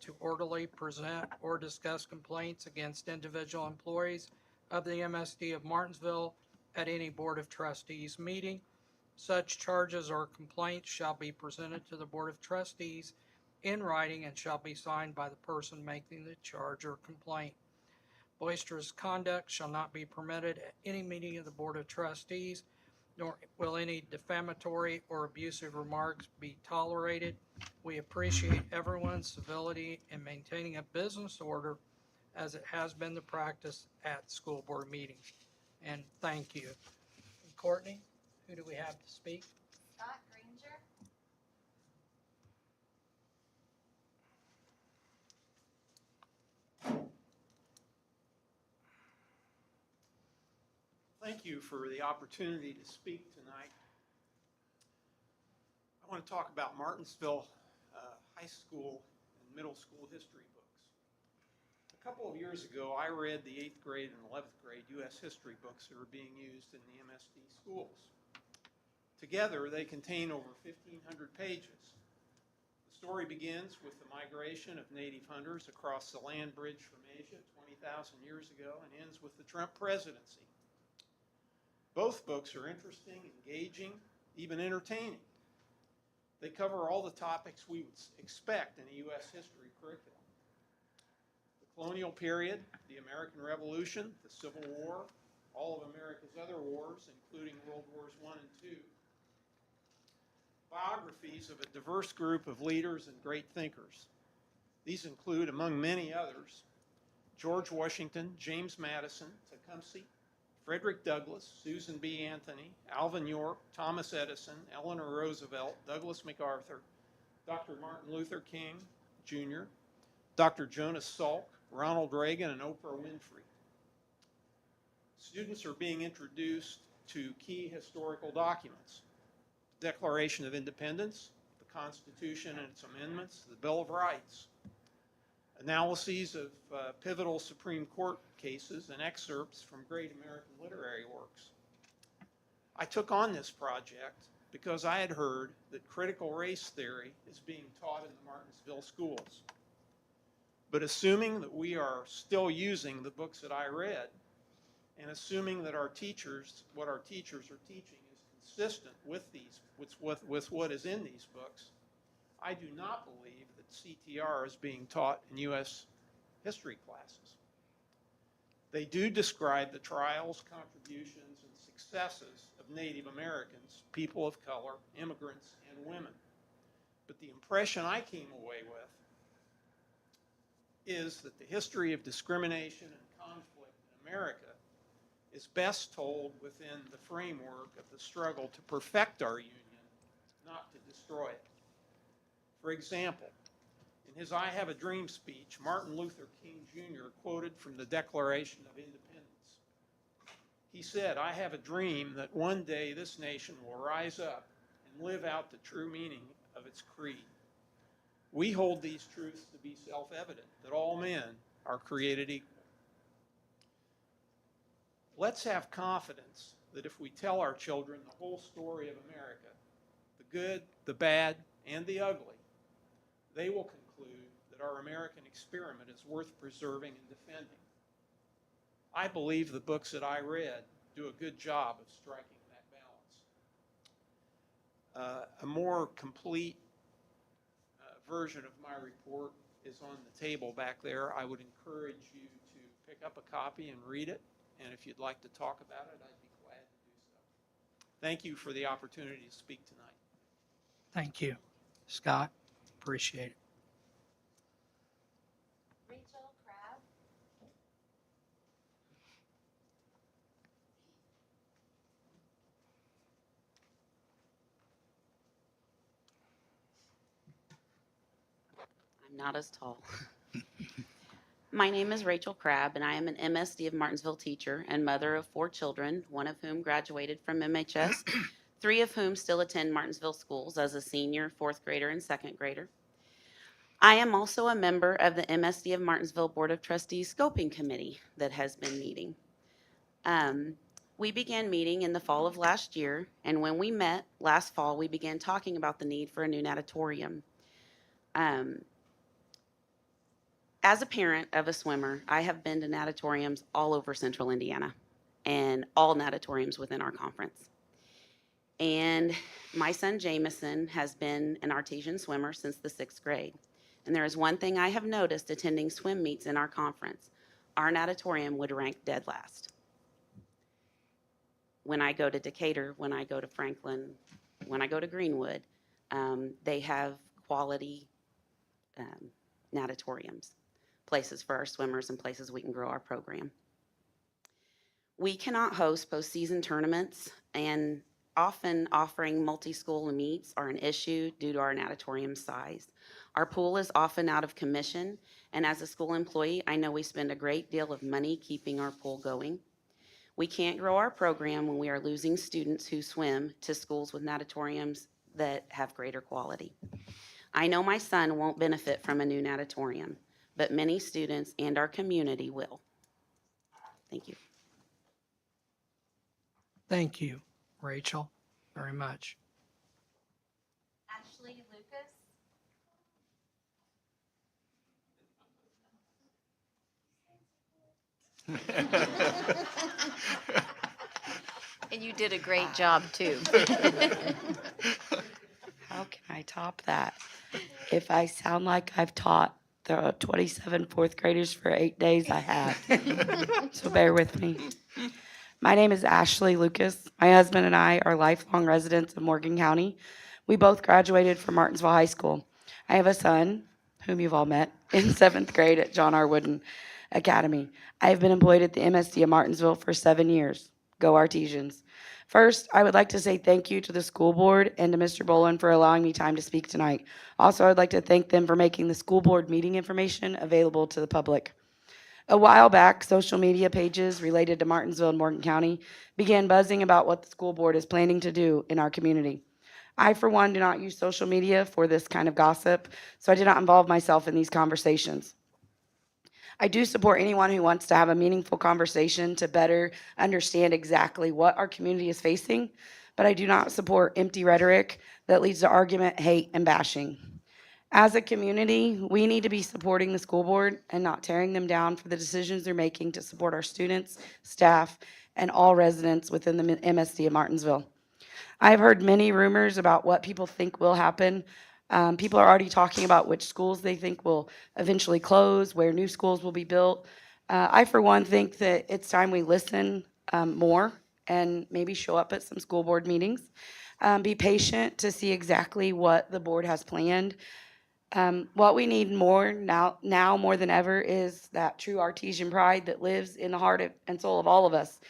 to orderly present or discuss complaints against individual employees of the MSD of Martinsville at any Board of Trustees meeting. Such charges or complaints shall be presented to the Board of Trustees in writing and shall be signed by the person making the charge or complaint. Boisterous conduct shall not be permitted at any meeting of the Board of Trustees, nor will any defamatory or abusive remarks be tolerated. We appreciate everyone's civility in maintaining a business order as it has been the practice at school board meetings. And thank you. Courtney, who do we have to speak? Scott Granger? Thank you for the opportunity to speak tonight. I want to talk about Martinsville high school and middle school history books. A couple of years ago, I read the 8th grade and 11th grade U.S. history books that are being used in the MSD schools. Together, they contain over 1,500 pages. The story begins with the migration of native hunters across the land bridge from Asia 20,000 years ago and ends with the Trump presidency. Both books are interesting, engaging, even entertaining. They cover all the topics we would expect in a U.S. history curriculum. The colonial period, the American Revolution, the Civil War, all of America's other wars, including World Wars I and II. Biographies of a diverse group of leaders and great thinkers. These include, among many others, George Washington, James Madison, Tecumseh, Frederick Douglass, Susan B. Anthony, Alvin York, Thomas Edison, Eleanor Roosevelt, Douglas MacArthur, Dr. Martin Luther King, Jr., Dr. Jonas Salk, Ronald Reagan, and Oprah Winfrey. Students are being introduced to key historical documents: the Declaration of Independence, the Constitution and its amendments, the Bill of Rights, analyses of pivotal Supreme Court cases, and excerpts from great American literary works. I took on this project because I had heard that critical race theory is being taught in the Martinsville schools. But assuming that we are still using the books that I read, and assuming that our teachers, what our teachers are teaching is consistent with what is in these books, I do not believe that CTR is being taught in U.S. history classes. They do describe the trials, contributions, and successes of Native Americans, people of color, immigrants, and women. But the impression I came away with is that the history of discrimination and conflict in America is best told within the framework of the struggle to perfect our union, not to destroy it. For example, in his I Have a Dream speech, Martin Luther King Jr. quoted from the Declaration of Independence. He said, "I have a dream that one day this nation will rise up and live out the true meaning of its creed. We hold these truths to be self-evident, that all men are created equal." Let's have confidence that if we tell our children the whole story of America, the good, the bad, and the ugly, they will conclude that our American experiment is worth preserving and defending. I believe the books that I read do a good job of striking that balance. A more complete version of my report is on the table back there. I would encourage you to pick up a copy and read it. And if you'd like to talk about it, I'd be glad to do so. Thank you for the opportunity to speak tonight. Thank you, Scott. Appreciate it. Rachel Crabb. I'm not as tall. My name is Rachel Crabb, and I am an MSD of Martinsville teacher and mother of 4 children, one of whom graduated from MHS, 3 of whom still attend Martinsville schools as a senior, 4th grader, and 2nd grader. I am also a member of the MSD of Martinsville Board of Trustees Scoping Committee that has been meeting. We began meeting in the fall of last year, and when we met last fall, we began talking about the need for a new natatorium. As a parent of a swimmer, I have been to natatoriums all over central Indiana and all natatoriums within our conference. And my son Jameson has been an artesian swimmer since the 6th grade. And there is one thing I have noticed attending swim meets in our conference. Our natatorium would rank dead last. When I go to Decatur, when I go to Franklin, when I go to Greenwood, they have quality natatoriums, places for our swimmers and places we can grow our program. We cannot host postseason tournaments, and often offering multi-school meets are an issue due to our natatorium size. Our pool is often out of commission, and as a school employee, I know we spend a great deal of money keeping our pool going. We can't grow our program when we are losing students who swim to schools with natatoriums that have greater quality. I know my son won't benefit from a new natatorium, but many students and our community will. Thank you. Thank you, Rachel, very much. Ashley Lucas. And you did a great job, too. How can I top that? If I sound like I've taught the 27 4th graders for 8 days, I have. So bear with me. My name is Ashley Lucas. My husband and I are lifelong residents of Morgan County. We both graduated from Martinsville High School. I have a son, whom you've all met, in 7th grade at John R. Wooden Academy. I have been employed at the MSD of Martinsville for 7 years. Go Artesians. First, I would like to say thank you to the school board and to Mr. Boland for allowing me time to speak tonight. Also, I'd like to thank them for making the school board meeting information available to the public. A while back, social media pages related to Martinsville and Morgan County began buzzing about what the school board is planning to do in our community. I, for one, do not use social media for this kind of gossip, so I did not involve myself in these conversations. I do support anyone who wants to have a meaningful conversation to better understand exactly what our community is facing, but I do not support empty rhetoric that leads to argument, hate, and bashing. As a community, we need to be supporting the school board and not tearing them down for the decisions they're making to support our students, staff, and all residents within the MSD of Martinsville. I've heard many rumors about what people think will happen. People are already talking about which schools they think will eventually close, where new schools will be built. I, for one, think that it's time we listen more and maybe show up at some school board meetings. Be patient to see exactly what the board has planned. What we need more now more than ever is that true artesian pride that lives in the heart and soul of all of us.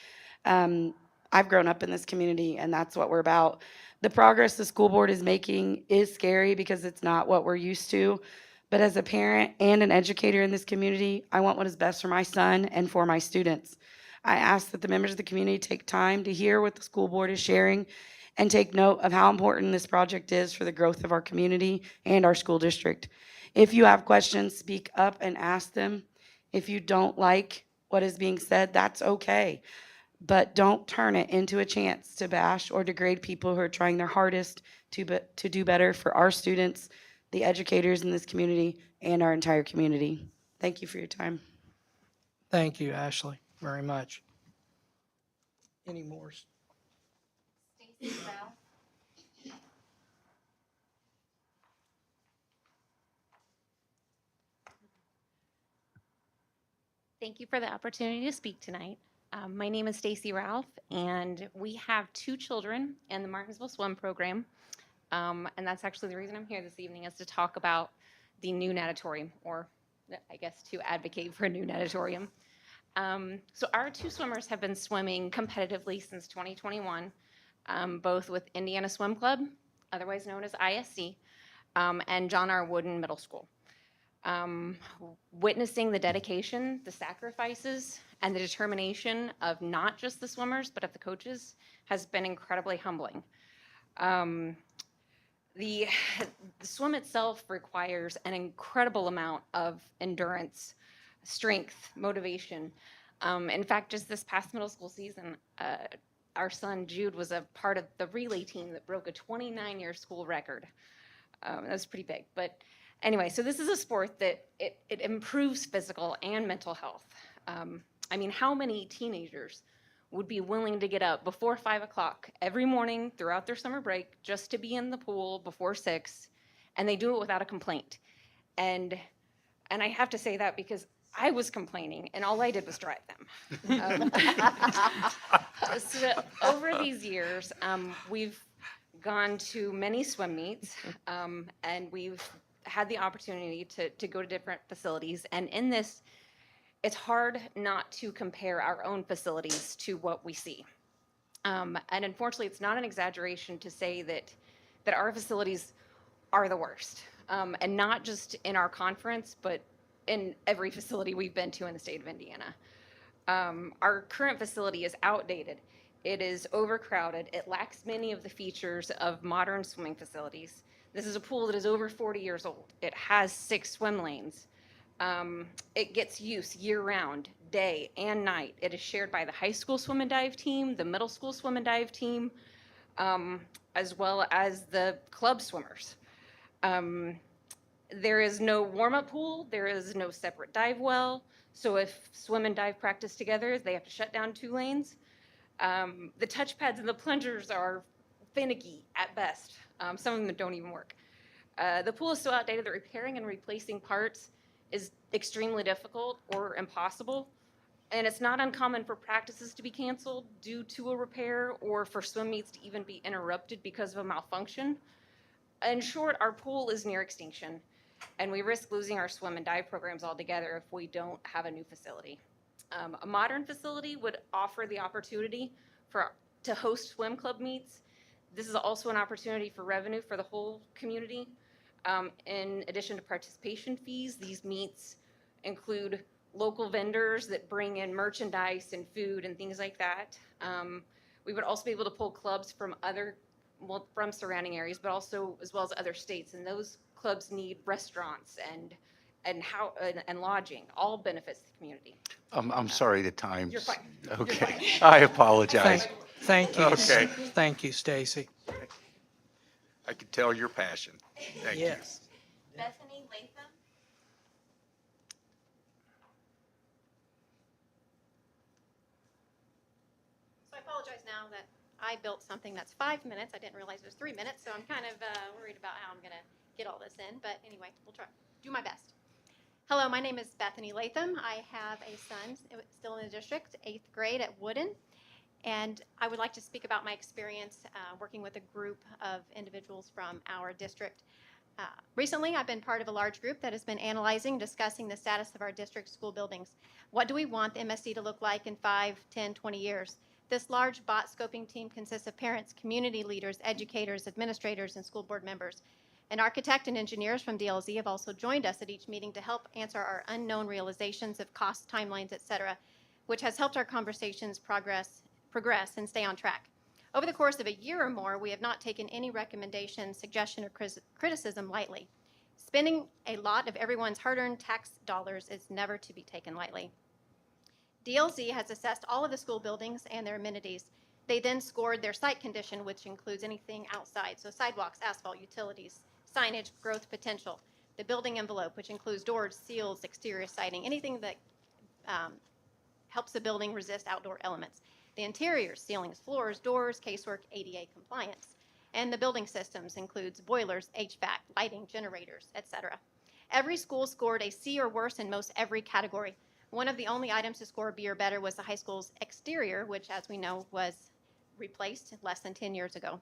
I've grown up in this community, and that's what we're about. The progress the school board is making is scary because it's not what we're used to. But as a parent and an educator in this community, I want what is best for my son and for my students. I ask that the members of the community take time to hear what the school board is sharing and take note of how important this project is for the growth of our community and our school district. If you have questions, speak up and ask them. If you don't like what is being said, that's okay. But don't turn it into a chance to bash or degrade people who are trying their hardest to do better for our students, the educators in this community, and our entire community. Thank you for your time. Thank you, Ashley, very much. Any more? Stacy Ralph. Thank you for the opportunity to speak tonight. My name is Stacy Ralph, and we have 2 children in the Martinsville Swim Program. And that's actually the reason I'm here this evening, is to talk about the new natatorium, or I guess to advocate for a new natatorium. So our 2 swimmers have been swimming competitively since 2021, both with Indiana Swim Club, otherwise known as ISC, and John R. Wooden Middle School. Witnessing the dedication, the sacrifices, and the determination of not just the swimmers, but of the coaches has been incredibly humbling. The swim itself requires an incredible amount of endurance, strength, motivation. In fact, just this past middle school season, our son Jude was a part of the relay team that broke a 29-year school record. That was pretty big, but anyway, so this is a sport that it improves physical and mental health. I mean, how many teenagers would be willing to get up before 5 o'clock every morning throughout their summer break just to be in the pool before 6, and they do it without a complaint? And I have to say that because I was complaining, and all I did was drive them. So over these years, we've gone to many swim meets, and we've had the opportunity to go to different facilities. And in this, it's hard not to compare our own facilities to what we see. And unfortunately, it's not an exaggeration to say that our facilities are the worst. And not just in our conference, but in every facility we've been to in the state of Indiana. Our current facility is outdated. It is overcrowded. It lacks many of the features of modern swimming facilities. This is a pool that is over 40 years old. It has 6 swim lanes. It gets use year-round, day and night. It is shared by the high school swim and dive team, the middle school swim and dive team, as well as the club swimmers. There is no warm-up pool. There is no separate dive well. So if swim and dive practice together, they have to shut down 2 lanes. The touch pads and the plungers are finicky at best. Some of them don't even work. The pool is so outdated that repairing and replacing parts is extremely difficult or impossible. And it's not uncommon for practices to be canceled due to a repair, or for swim meets to even be interrupted because of a malfunction. In short, our pool is near extinction, and we risk losing our swim and dive programs altogether if we don't have a new facility. A modern facility would offer the opportunity to host swim club meets. This is also an opportunity for revenue for the whole community. In addition to participation fees, these meets include local vendors that bring in merchandise and food and things like that. We would also be able to pull clubs from from surrounding areas, but also as well as other states. And those clubs need restaurants and lodging. All benefits the community. I'm sorry, the time's. You're fine. Okay, You're fine. I apologize. Thank you. Okay. Thank you, Stacy. I could tell your passion. Thank you. Yes. Bethany Latham? So I apologize now that I built something that's 5 minutes. I didn't realize it was 3 minutes, so I'm kind of worried about how I'm going to get all this in. But anyway, we'll try. Do my best. Hello, my name is Bethany Latham. I have a son still in the district, 8th grade at Wooden. And I would like to speak about my experience working with a group of individuals from our district. Recently, I've been part of a large group that has been analyzing, discussing the status of our district school buildings. What do we want the MSD to look like in 5, 10, 20 years? This large bot scoping team consists of parents, community leaders, educators, administrators, and school board members. An architect and engineers from DLZ have also joined us at each meeting to help answer our unknown realizations of costs, timelines, etc., which has helped our conversations progress and stay on track. Over the course of a year or more, we have not taken any recommendation, suggestion, or criticism lightly. Spending a lot of everyone's hard-earned tax dollars is never to be taken lightly. DLZ has assessed all of the school buildings and their amenities. They then scored their site condition, which includes anything outside, so sidewalks, asphalt, utilities, signage, growth potential, the building envelope, which includes doors, seals, exterior siding, anything that helps the building resist outdoor elements. The interiors, ceilings, floors, doors, casework, ADA compliance. And the building systems includes boilers, HVAC, lighting, generators, etc. Every school scored a C or worse in most every category. One of the only items to score B or better was the high school's exterior, which, as we know, was replaced less than 10 years ago.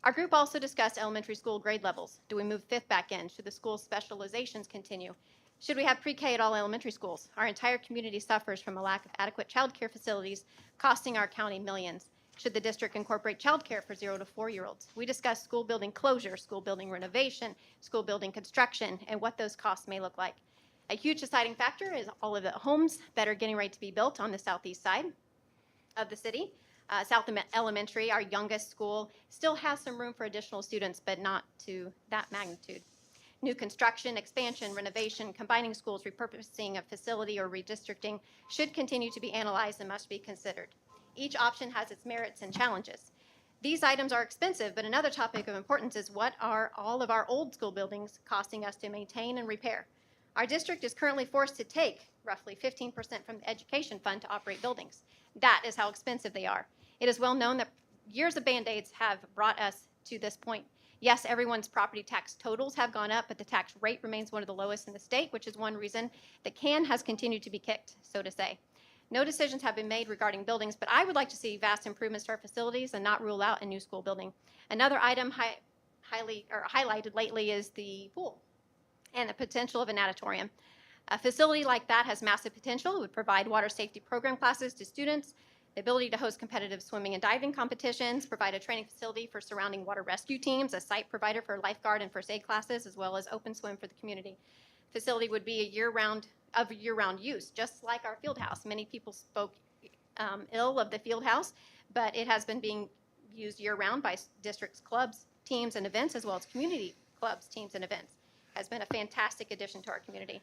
Our group also discussed elementary school grade levels. Do we move fifth back in? Should the school's specializations continue? Should we have pre-K at all elementary schools? Our entire community suffers from a lack of adequate child care facilities, costing our county millions. Should the district incorporate child care for 0 to 4-year-olds? We discussed school building closure, school building renovation, school building construction, and what those costs may look like. A huge deciding factor is all of the homes that are getting ready to be built on the southeast side of the city. South Elementary, our youngest school, still has some room for additional students, but not to that magnitude. New construction, expansion, renovation, combining schools, repurposing a facility, or redistricting should continue to be analyzed and must be considered. Each option has its merits and challenges. These items are expensive, but another topic of importance is what are all of our old school buildings costing us to maintain and repair? Our district is currently forced to take roughly 15% from the education fund to operate buildings. That is how expensive they are. It is well known that years of Band-Aids have brought us to this point. Yes, everyone's property tax totals have gone up, but the tax rate remains one of the lowest in the state, which is one reason the can has continued to be kicked, so to say. No decisions have been made regarding buildings, but I would like to see vast improvements to our facilities and not rule out a new school building. Another item highlighted lately is the pool and the potential of an auditorium. A facility like that has massive potential. It would provide water safety program classes to students, the ability to host competitive swimming and diving competitions, provide a training facility for surrounding water rescue teams, a site provider for lifeguard and first aid classes, as well as open swim for the community. Facility would be year-round use, just like our field house. Many people spoke ill of the field house, but it has been being used year-round by districts, clubs, teams, and events, as well as community clubs, teams, and events. Has been a fantastic addition to our community.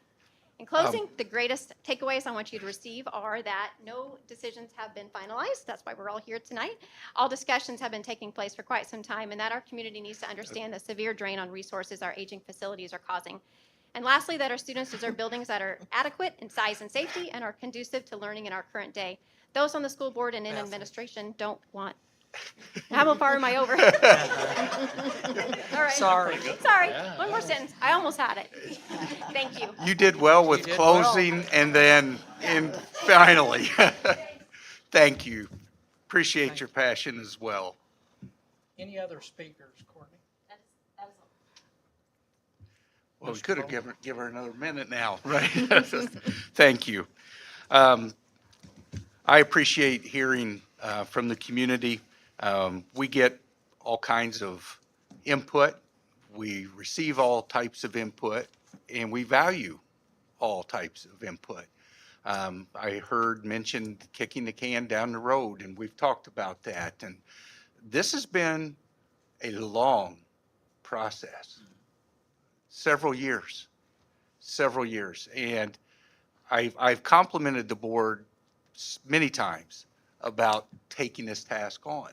In closing, the greatest takeaways I want you to receive are that no decisions have been finalized. That's why we're all here tonight. All discussions have been taking place for quite some time, and that our community needs to understand the severe drain on resources our aging facilities are causing. And lastly, that our students deserve buildings that are adequate in size and safety and are conducive to learning in our current day. Those on the school board and in administration don't want. How far am I over? All right. Sorry. Sorry. Yeah. One more sentence. I almost had it. Thank you. You did well with did well. closing and then finally. Thank you. Appreciate your passion as well. Any other speakers, Courtney? Well, we could have give her another minute now, right? Thank you. I appreciate hearing from the community. We get all kinds of input. We receive all types of input, and we value all types of input. I heard mentioned kicking the can down the road, and we've talked about that. And this has been a long process, several years. And I've complimented the board many times about taking this task on.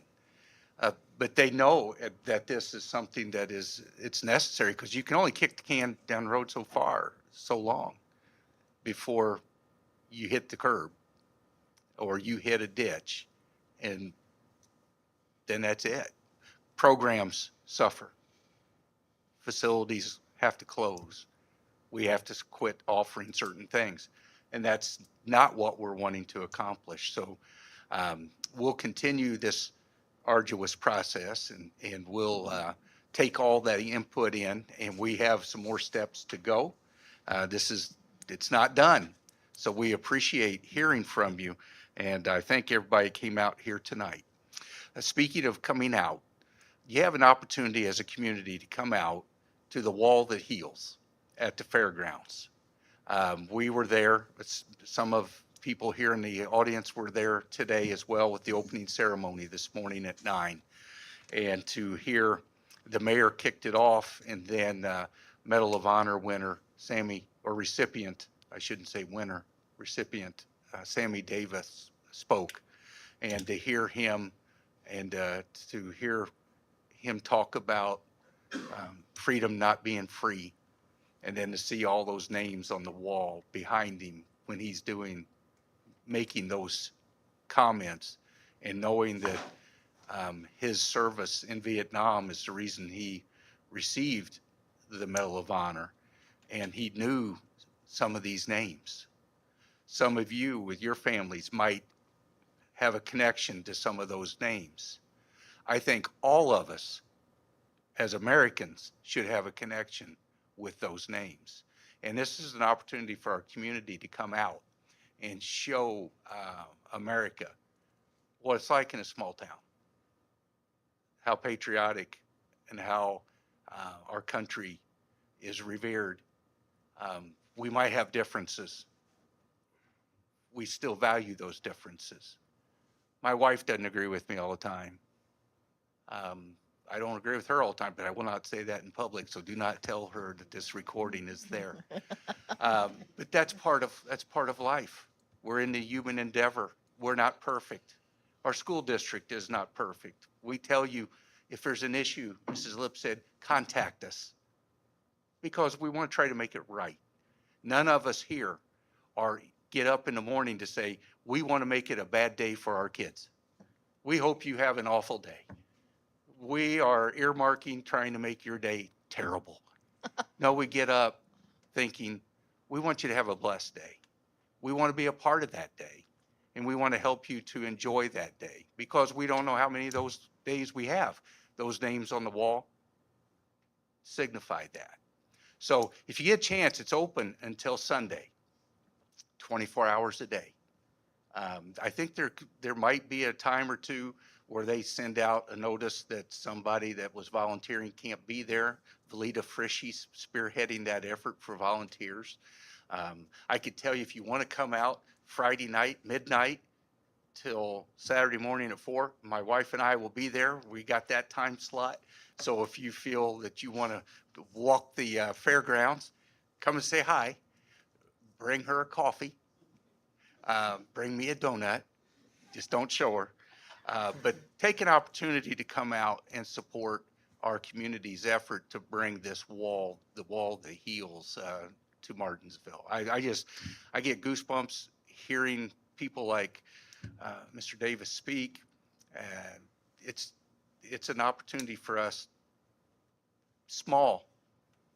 But they know that this is something that it's necessary, because you can only kick the can down the road so far, so long, before you hit the curb or you hit a ditch, and then that's it. Programs suffer. Facilities have to close. We have to quit offering certain things. And that's not what we're wanting to accomplish. So we'll continue this arduous process, and we'll take all that input in, and we have some more steps to go. It's not done. So we appreciate hearing from you, and I thank everybody who came out here tonight. Speaking of coming out, you have an opportunity as a community to come out to the Wall That Heals at the fairgrounds. We were there. Some of people here in the audience were there today as well with the opening ceremony this morning at 9. And to hear the mayor kicked it off, and then Medal of Honor winner, recipient, I shouldn't say winner, recipient, Sammy Davis spoke. And to hear him and to hear him talk about freedom not being free, and then to see all those names on the wall behind him when he's making those comments, and knowing that his service in Vietnam is the reason he received the Medal of Honor, and he knew some of these names. Some of you with your families might have a connection to some of those names. I think all of us as Americans should have a connection with those names. And this is an opportunity for our community to come out and show America what it's like in a small town, how patriotic and how our country is revered. We might have differences. We still value those differences. My wife doesn't agree with me all the time. I don't agree with her all the time, but I will not say that in public, so do not tell her that this recording is there. But that's part of life. We're in the human endeavor. We're not perfect. Our school district is not perfect. We tell you, if there's an issue, Mrs. Lip said, contact us, because we want to try to make it right. None of us here get up in the morning to say, we want to make it a bad day for our kids. We hope you have an awful day. We are earmarking trying to make your day terrible. No, we get up thinking, we want you to have a blessed day. We want to be a part of that day, and we want to help you to enjoy that day, because we don't know how many of those days we have. Those names on the wall signify that. So if you get a chance, it's open until Sunday, 24 hours a day. I think there might be a time or two where they send out a notice that somebody that was volunteering can't be there. Valita Frishy's spearheading that effort for volunteers. I could tell you, if you want to come out Friday night, midnight, till Saturday morning at 4, my wife and I will be there. We got that time slot. So if you feel that you want to walk the fairgrounds, come and say hi. Bring her a coffee. Bring me a donut. Just don't show her. But take an opportunity to come out and support our community's effort to bring this wall, the Wall That Heals, to Martinsville. I get goosebumps hearing people like Mr. Davis speak. It's an opportunity for us, small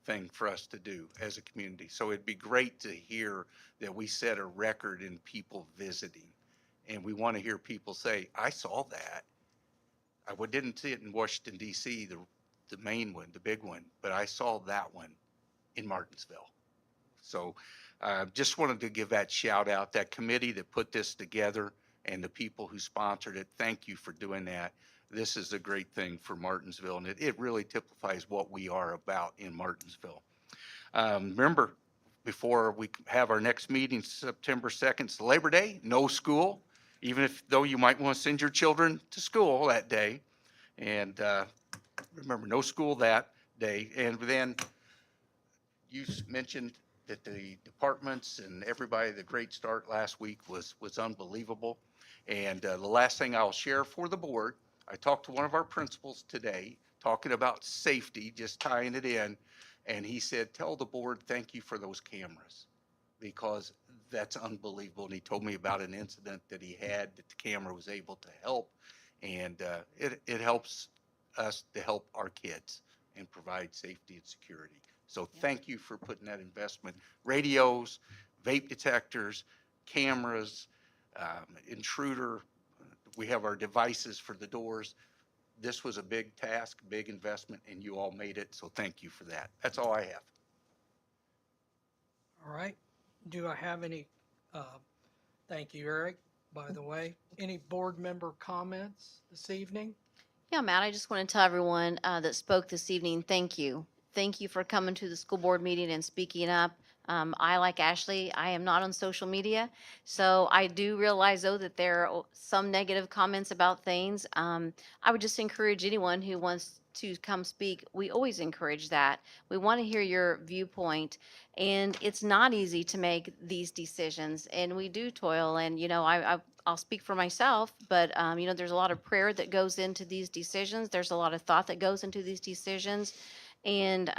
thing for us to do as a community. So it'd be great to hear that we set a record in people visiting. And we want to hear people say, I saw that. I didn't see it in Washington, D.C., the main one, the big one, but I saw that one in Martinsville. So just wanted to give that shout out, that committee that put this together and the people who sponsored it. Thank you for doing that. This is a great thing for Martinsville, and it really typifies what we are about in Martinsville. Remember, before we have our next meeting, September 2nd, it's Labor Day, no school, though you might want to send your children to school that day. And remember, no school that day. And then you mentioned that the departments and everybody, the great start last week was unbelievable. And the last thing I'll share for the board, I talked to one of our principals today, talking about safety, just tying it in. And he said, tell the board, thank you for those cameras, because that's unbelievable. And he told me about an incident that he had that the camera was able to help. And it helps us to help our kids and provide safety and security. So thank you for putting that investment. Radios, vape detectors, cameras, intruder. We have our devices for the doors. This was a big task, big investment, and you all made it. So thank you for that. That's all I have. All right. Do I have any, thank you, Eric, by the way. Any board member comments this evening? Yeah, Matt, I just want to tell everyone that spoke this evening, thank you. Thank you for coming to the school board meeting and speaking up. I, like Ashley, I am not on social media, so I do realize, though, that there are some negative comments about things. I would just encourage anyone who wants to come speak. We always encourage that. We want to hear your viewpoint, and it's not easy to make these decisions, and we do toil. And, I'll speak for myself, but, there's a lot of prayer that goes into these decisions. There's a lot of thought that goes into these decisions. And,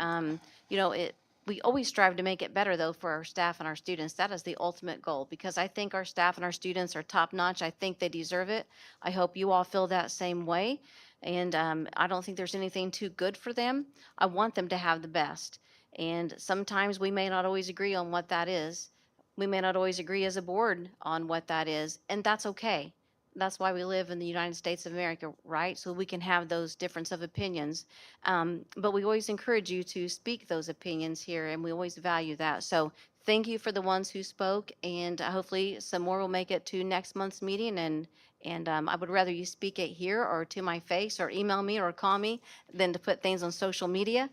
we always strive to make it better, though, for our staff and our students. That is the ultimate goal, because I think our staff and our students are top notch. I think they deserve it. I hope you all feel that same way. And I don't think there's anything too good for them. I want them to have the best. And sometimes we may not always agree on what that is. We may not always agree as a board on what that is, and that's okay. That's why we live in the United States of America, right? So we can have those difference of opinions. But we always encourage you to speak those opinions here, and we always value that. So thank you for the ones who spoke, and hopefully some more will make it to next month's meeting. And I would rather you speak it here or to my face or email me or call me than to put things on social media,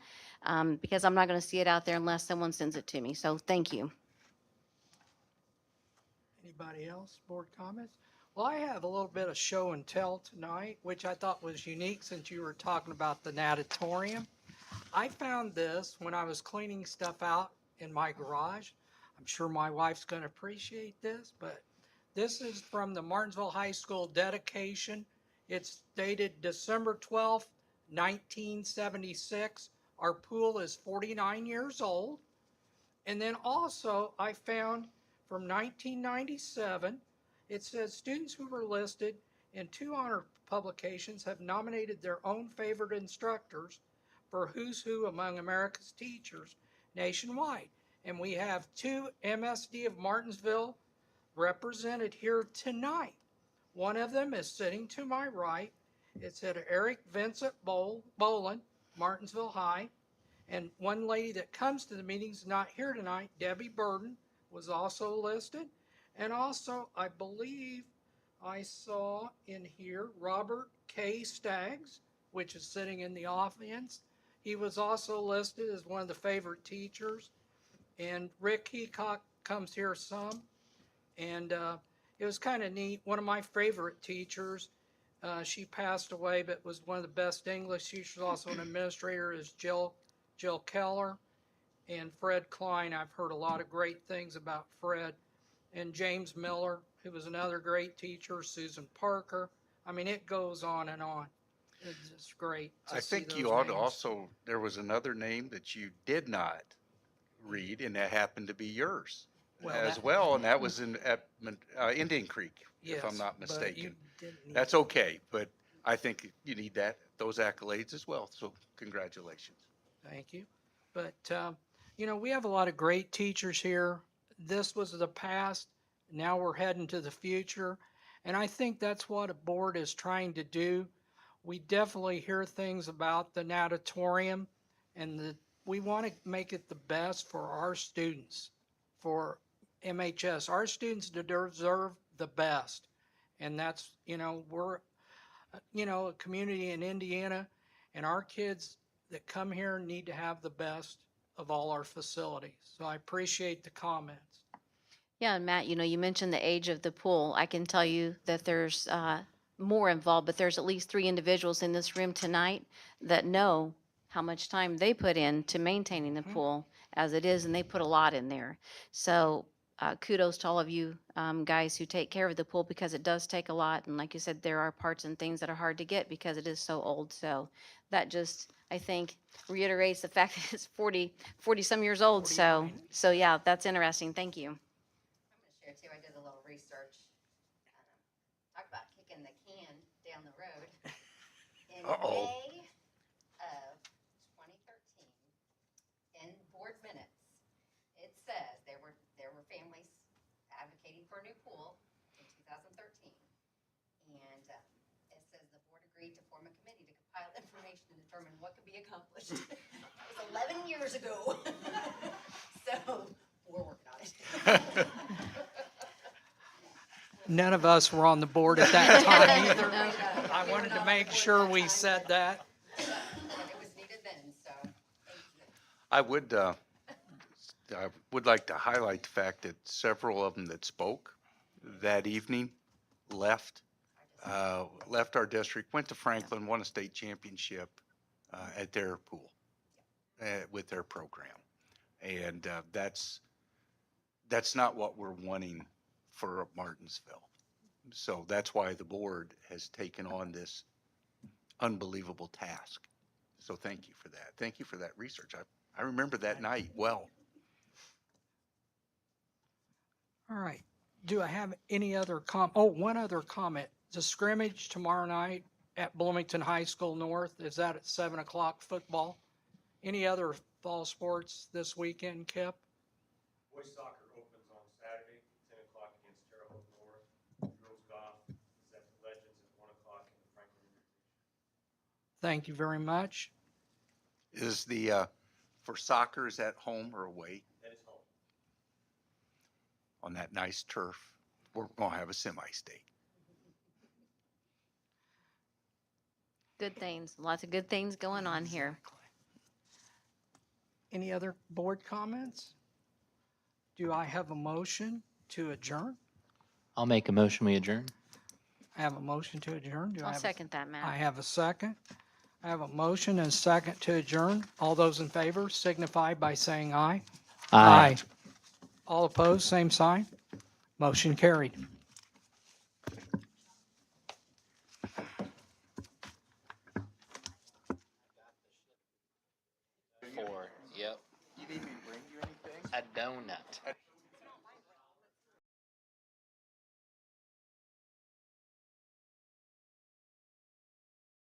because I'm not going to see it out there unless someone sends it to me. So thank you. Anybody else, board comments? Well, I have a little bit of show and tell tonight, which I thought was unique since you were talking about the natatorium. I found this when I was cleaning stuff out in my garage. I'm sure my wife's going to appreciate this, but this is from the Martinsville High School dedication. It's dated December 12th, 1976. Our pool is 49 years old. And then also I found from 1997, it says students who were listed in 2 honor publications have nominated their own favorite instructors for Who's Who Among America's Teachers nationwide. And we have 2 MSD of Martinsville represented here tonight. One of them is sitting to my right. It's at Eric Vincent Boland, Martinsville High. And one lady that comes to the meetings not here tonight, Debbie Burden, was also listed. And also, I believe I saw in here Robert K. Staggs, which is sitting in the audience. He was also listed as one of the favorite teachers. And Rick Heacock comes here some. And it was kind of neat. One of my favorite teachers, she passed away, but was one of the best English teachers, also an administrator, is Jill Keller. And Fred Klein, I've heard a lot of great things about Fred. And James Miller, who was another great teacher, Susan Parker. I mean, it goes on and on. It's just great to I see think those you ought to names. also, there was another name that you did not read, and that happened to be yours as well, and that was at Indian Creek, if I'm Yes, not but you mistaken. didn't need That's okay, but I think you need those accolades as well, so congratulations. Thank you. But, we have a lot of great teachers here. This was the past. Now we're heading to the future. And I think that's what a board is trying to do. We definitely hear things about the natatorium, and we want to make it the best for our students, for MHS. Our students deserve the best. And that's, we're, a community in Indiana, and our kids that come here need to have the best of all our facilities. So I appreciate the comments. Yeah, and Matt, you mentioned the age of the pool. I can tell you that there's more involved, but there's at least 3 individuals in this room tonight that know how much time they put in to maintaining the pool. as it is, and they put a lot in there. So kudos to all of you guys who take care of the pool, because it does take a lot. And like you said, there are parts and things that are hard to get because it is so old. So that just, I think, reiterates the fact that it's 40 some years old. So yeah, that's interesting. Thank you. I'm gonna share too, I did a little research. Talk about kicking the can down the road. In Uh-oh. May of 2013, in board minutes, it says there were families advocating for a new pool in 2013. And it says the board agreed to form a committee to compile information and determine what could be accomplished. That was 11 years ago. So we're working on it. None of us were on the board at that time either. I wanted to make sure we said that. But it was needed then, so thank you. I would like to highlight the fact that several of them that spoke that evening left our district, went to Franklin, won a state championship at their pool with their program. And that's not what we're wanting for Martinsville. So that's why the board has taken on this unbelievable task. So thank you for that. Thank you for that research. I remember that night well. All right. Do I have any other one other comment. The scrimmage tomorrow night at Bloomington High School North, is that at 7 o'clock football? Any other fall sports this weekend, Kip? Boys soccer opens on Saturday, 10 o'clock against Terre Haute North. Girls golf is at the Legends at 1 o'clock in the Franklin Recreation. Thank you very much. Is the, for soccer, is that home or away? That is home. On that nice turf? We're going to have a semi-state. Good things, lots of good things going on here. Any other board comments? Do I have a motion to adjourn? I'll make a motion, we adjourn. I have a motion to adjourn. Do I I'll have a- second that, I Matt. have a second. I have a motion and a second to adjourn. All those in favor signify by saying aye. All opposed, same sign. Motion carried.